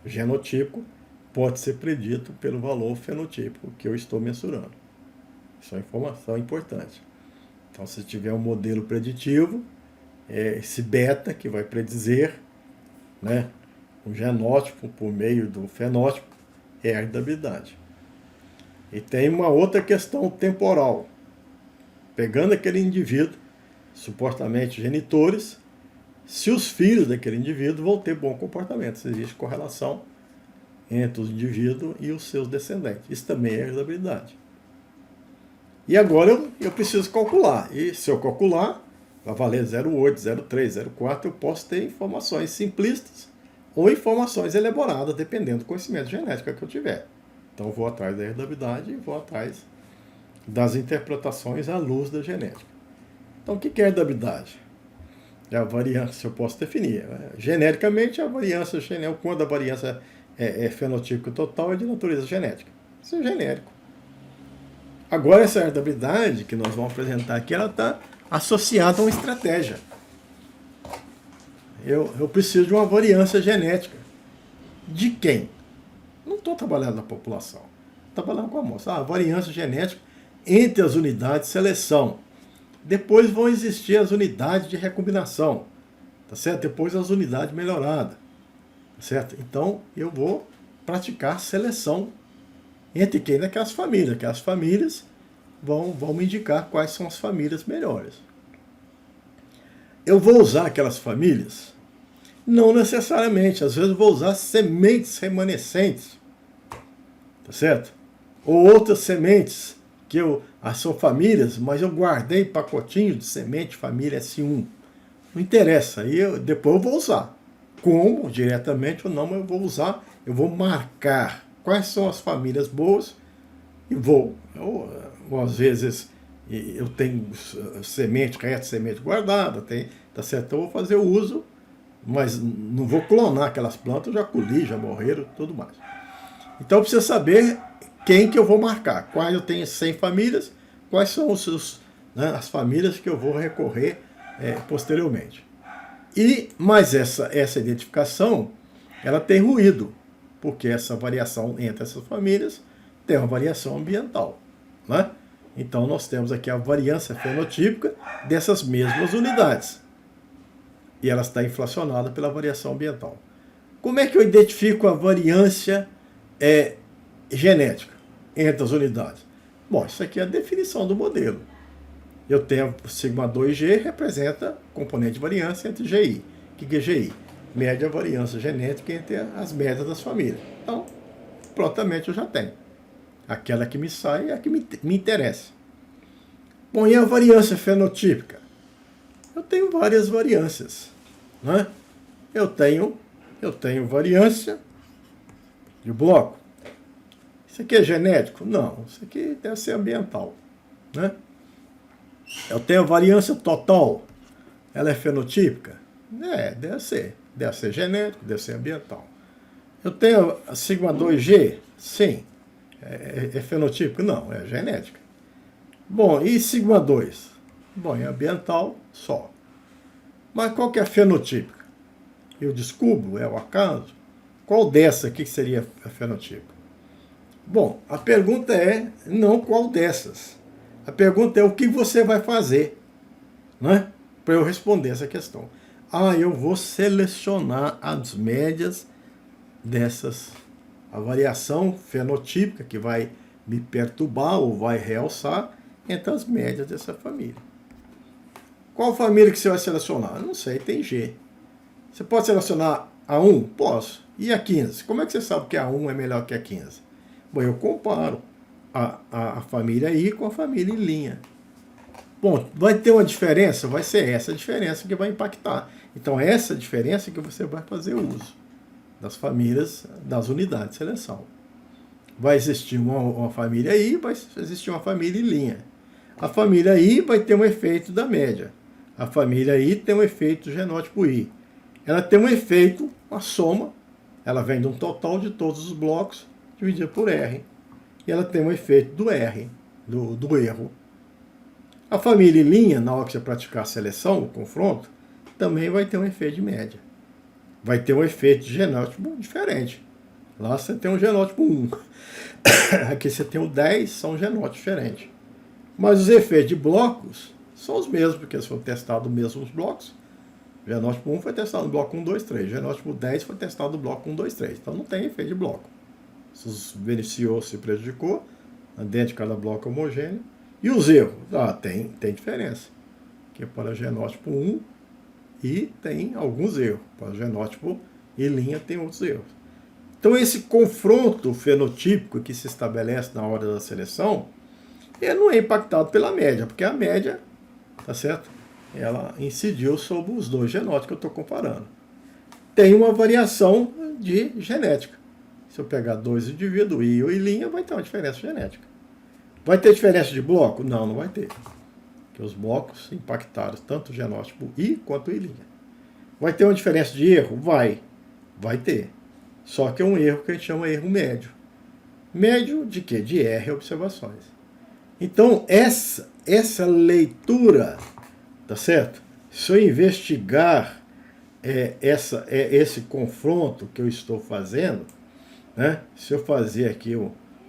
genotípico, pode ser predito pelo valor fenotípico que eu estou mensurando. Isso é uma informação importante. Então, se tiver um modelo preditivo, esse beta que vai predizer, né, o genótipo por meio do fenótipo, é a heredabilidade. E tem uma outra questão temporal. Pegando aquele indivíduo, supostamente genitores, se os filhos daquele indivíduo vão ter bom comportamento, se existe correlação entre o indivíduo e os seus descendentes. Isso também é heredabilidade. E agora eu preciso calcular. E se eu calcular, vai valer 0,8, 0,3, 0,4, eu posso ter informações simplistas ou informações elaboradas, dependendo do conhecimento genético que eu tiver. Então eu vou atrás da heredabilidade e vou atrás das interpretações à luz da genética. Então o que é heredabilidade? É a variância, eu posso definir. Genericamente, a variância genética, quando a variância é fenotípica total, é de natureza genética. Isso é genérico. Agora, essa heredabilidade que nós vamos apresentar aqui, ela está associada a uma estratégia. Eu preciso de uma variância genética. De quem? Não estou trabalhando na população. Estou trabalhando com a amostra. A variância genética entre as unidades de seleção. Depois vão existir as unidades de recombinação. Tá certo? Depois as unidades melhoradas. Tá certo? Então, eu vou praticar seleção entre quem? Daquelas famílias. Aquelas famílias vão me indicar quais são as famílias melhores. Eu vou usar aquelas famílias? Não necessariamente. Às vezes eu vou usar sementes remanescentes. Tá certo? Ou outras sementes que são famílias, mas eu guardei pacotinho de semente família S1. Não interessa. Aí depois eu vou usar. Como, diretamente ou não, mas eu vou usar. Eu vou marcar quais são as famílias boas e vou. Ou às vezes eu tenho semente, resto de semente guardada, tá certo? Então eu vou fazer o uso, mas não vou clonar aquelas plantas, eu já colhi, já morreram, tudo mais. Então eu preciso saber quem que eu vou marcar. Quais eu tenho 100 famílias, quais são as famílias que eu vou recorrer posteriormente. Mas essa identificação, ela tem ruído, porque essa variação entre essas famílias tem uma variação ambiental. Né? Então nós temos aqui a variância fenotípica dessas mesmas unidades. E ela está inflacionada pela variação ambiental. Como é que eu identifico a variância genética entre as unidades? Bom, isso aqui é a definição do modelo. Eu tenho sigma 2G, representa componente de variância entre GI. O que é GI? Média variância genética entre as médias das famílias. Então, prontamente eu já tenho. Aquela que me sai é a que me interessa. Bom, e a variância fenotípica? Eu tenho várias variâncias. Né? Eu tenho variância de bloco. Isso aqui é genético? Não, isso aqui deve ser ambiental. Né? Eu tenho a variância total. Ela é fenotípica? Deve ser. Deve ser genético, deve ser ambiental. Eu tenho a sigma 2G? Sim. É fenotípico? Não, é genética. Bom, e sigma 2? Bom, é ambiental só. Mas qual que é a fenotípica? Eu descubro, é o acaso? Qual dessa aqui seria a fenotípica? Bom, a pergunta é não qual dessas. A pergunta é o que você vai fazer, né, para eu responder essa questão. Eu vou selecionar as médias dessas, a variação fenotípica que vai me perturbar ou vai realçar entre as médias dessa família. Qual família que você vai selecionar? Não sei, tem G. Você pode selecionar a 1? Posso. E a 15? Como é que você sabe que a 1 é melhor que a 15? Bom, eu comparo a família I com a família em linha. Bom, vai ter uma diferença? Vai ser essa diferença que vai impactar. Então, é essa diferença que você vai fazer uso das famílias, das unidades de seleção. Vai existir uma família I, vai existir uma família em linha. A família I vai ter um efeito da média. A família I tem um efeito do genótipo I. Ela tem um efeito, uma soma, ela vem de um total de todos os blocos dividido por R. E ela tem um efeito do R, do erro. A família em linha, na hora que você praticar a seleção, o confronto, também vai ter um efeito de média. Vai ter um efeito de genótipo diferente. Lá você tem um genótipo 1. Aqui você tem o 10, são genótipos diferentes. Mas os efeitos de blocos são os mesmos, porque eles foram testados nos mesmos blocos. O genótipo 1 foi testado no bloco 1, 2, 3. O genótipo 10 foi testado no bloco 1, 2, 3. Então não tem efeito de bloco. Se beneficiou, se prejudicou, dentro de cada bloco homogêneo. E os erros? Tem diferença. Que é para genótipo 1 e tem alguns erros. Para genótipo e linha tem outros erros. Então esse confronto fenotípico que se estabelece na hora da seleção, ele não é impactado pela média, porque a média, tá certo? Ela incidiu sobre os dois genótipos que eu estou comparando. Tem uma variação de genética. Se eu pegar dois indivíduos, I e linha, vai ter uma diferença genética. Vai ter diferença de bloco? Não, não vai ter. que os blocos impactaram tanto o genótipo I quanto o I'. Vai ter uma diferença de erro? Vai ter. Só que é um erro que a gente chama erro médio. Médio de quê? De R observações. Então, essa leitura, tá certo? Se eu investigar esse confronto que eu estou fazendo, né? Se eu fazer aqui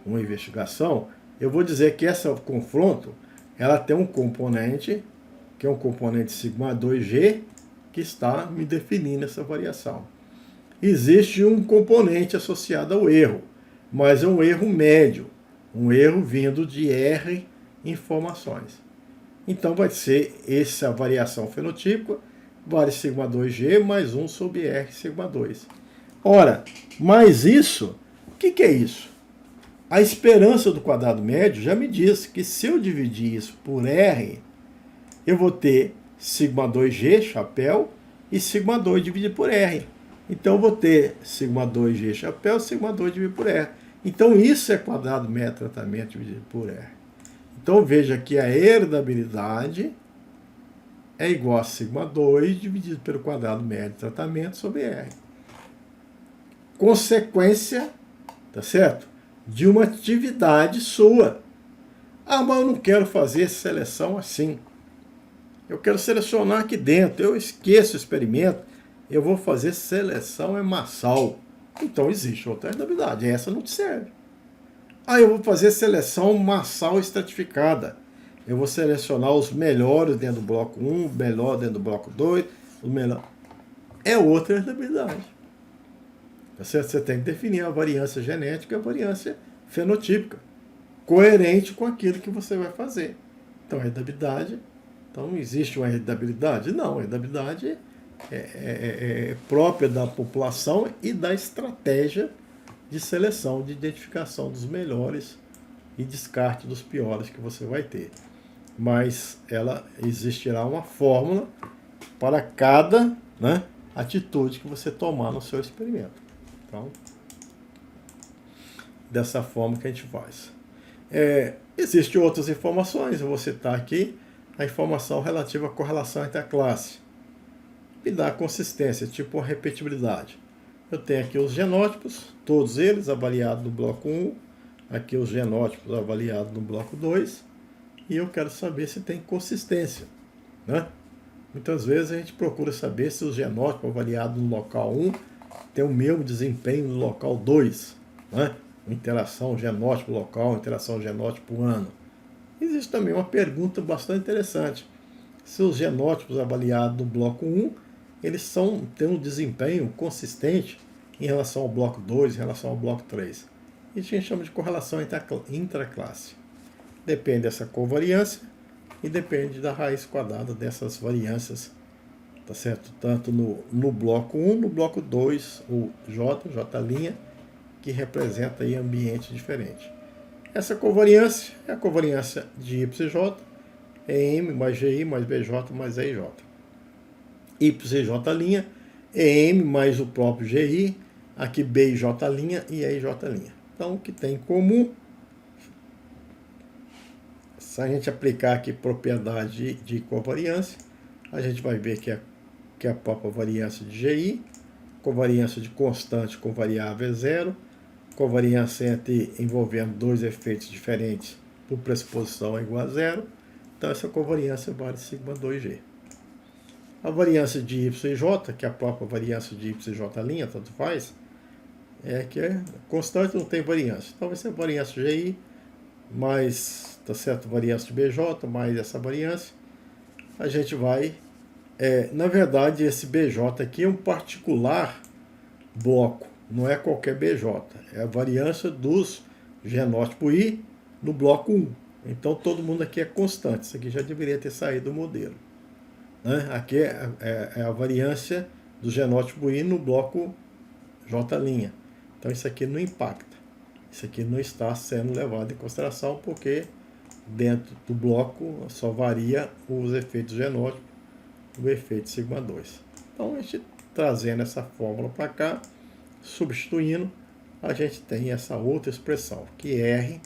uma investigação, eu vou dizer que esse confronto, ela tem um componente, que é um componente sigma 2G, que está me definindo essa variação. Existe um componente associado ao erro, mas é um erro médio, um erro vindo de R informações. Então vai ser essa variação fenotípica, vale sigma 2G mais 1 sobre R sigma 2. Ora, mas isso, o que é isso? A esperança do quadrado médio já me diz que se eu dividir isso por R, eu vou ter sigma 2G, chapéu, e sigma 2 dividido por R. Então eu vou ter sigma 2G, chapéu, sigma 2 dividido por R. Então isso é quadrado médio tratamento dividido por R. Então veja que a heredabilidade é igual a sigma 2 dividido pelo quadrado médio tratamento sobre R. Consequência, tá certo? De uma atividade sua. Ah, mas eu não quero fazer seleção assim. Eu quero selecionar aqui dentro. Eu esqueço o experimento. Eu vou fazer seleção massal. Então existe outra heredabilidade. Essa não te serve. Ah, eu vou fazer seleção massal estratificada. Eu vou selecionar os melhores dentro do bloco 1, o melhor dentro do bloco 2, o melhor. É outra heredabilidade. Você tem que definir a variância genética e a variância fenotípica, coerente com aquilo que você vai fazer. Então, a heredabilidade. Então, existe uma heredabilidade? Não, a heredabilidade é própria da população e da estratégia de seleção, de identificação dos melhores e descarte dos piores que você vai ter. Mas ela existirá uma fórmula para cada, né, atitude que você tomar no seu experimento. Então, dessa forma que a gente faz. Existem outras informações, eu vou citar aqui a informação relativa à correlação entre a classe. Me dá consistência, tipo uma repetibilidade. Eu tenho aqui os genótipos, todos eles avaliados no bloco 1, aqui os genótipos avaliados no bloco 2, e eu quero saber se tem consistência, né? Muitas vezes a gente procura saber se os genótipos avaliados no local 1 tem o mesmo desempenho no local 2, né? Interação genótipo-local, interação genótipo-ano. Existe também uma pergunta bastante interessante. Se os genótipos avaliados no bloco 1, eles têm um desempenho consistente em relação ao bloco 2, em relação ao bloco 3. Isso a gente chama de correlação intraclasse. Depende dessa covariância e depende da raiz quadrada dessas variâncias, tá certo? Tanto no bloco 1, no bloco 2, o J', que representa aí ambiente diferente. Essa covariância é a covariância de YJ, é M mais GI mais BJ mais EIJ. YJ' é M mais o próprio GI, aqui B e J' e EIJ'. Então, o que tem em comum, se a gente aplicar aqui propriedade de covariância, a gente vai ver que a própria variância de GI, covariância de constante com variável é zero, covariância envolvendo dois efeitos diferentes por pressuposição é igual a zero. Então, essa covariância vale sigma 2G. A variância de YJ, que é a própria variância de YJ', tanto faz, que é constante, não tem variância. Então, vai ser a variância GI mais, tá certo, variância de BJ mais essa variância. A gente vai, na verdade, esse BJ aqui é um particular bloco. Não é qualquer BJ, é a variância dos genótipos I no bloco 1. Então todo mundo aqui é constante, isso aqui já deveria ter saído do modelo. Né? Aqui é a variância do genótipo I no bloco J'. Então isso aqui não impacta, isso aqui não está sendo levado em consideração porque dentro do bloco só varia os efeitos genótipos, o efeito sigma 2. Então a gente trazendo essa fórmula para cá, substituindo, a gente tem essa outra expressão, que R,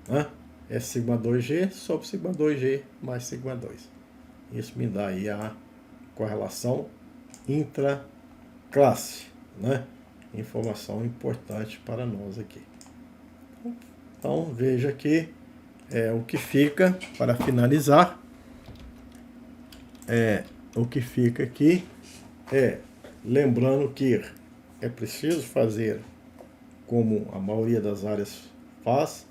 né, é sigma 2G sobre sigma 2G mais sigma 2. Isso me dá aí a correlação intraclasse, né? Informação importante para nós aqui. Então veja que o que fica para finalizar o que fica aqui lembrando que é preciso fazer como a maioria das áreas faz,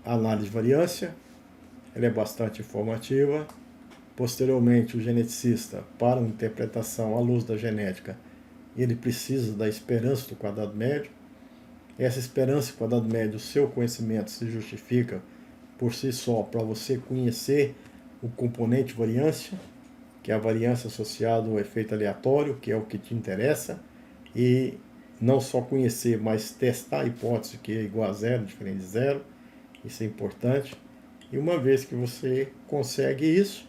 análise de variância, ela é bastante informativa. Posteriormente, o geneticista, para uma interpretação à luz da genética, ele precisa da esperança do quadrado médio. Essa esperança do quadrado médio, o seu conhecimento se justifica por si só para você conhecer o componente variância, que é a variância associada ao efeito aleatório, que é o que te interessa, e não só conhecer, mas testar a hipótese que é igual a zero, diferente de zero. Isso é importante. E uma vez que você consegue isso,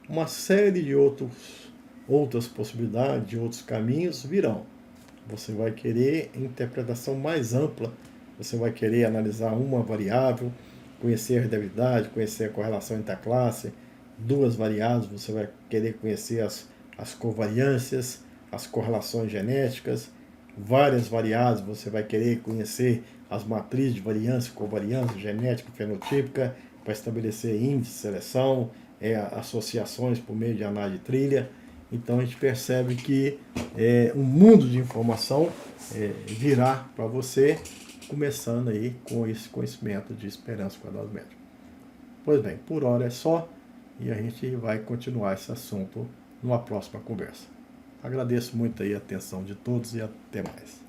uma série de outras possibilidades, de outros caminhos virão. Você vai querer interpretação mais ampla, você vai querer analisar uma variável, conhecer a heredabilidade, conhecer a correlação interclasse, duas variáveis, você vai querer conhecer as covariâncias, as correlações genéticas, várias variáveis, você vai querer conhecer as matrizes de variância, covariância, genética, fenotípica, para estabelecer índice de seleção, associações por meio de análise de trilha. Então a gente percebe que um mundo de informação virá para você, começando aí com esse conhecimento de esperança quadrado médio. Pois bem, por hora é só, e a gente vai continuar esse assunto numa próxima conversa. Agradeço muito aí a atenção de todos e até mais.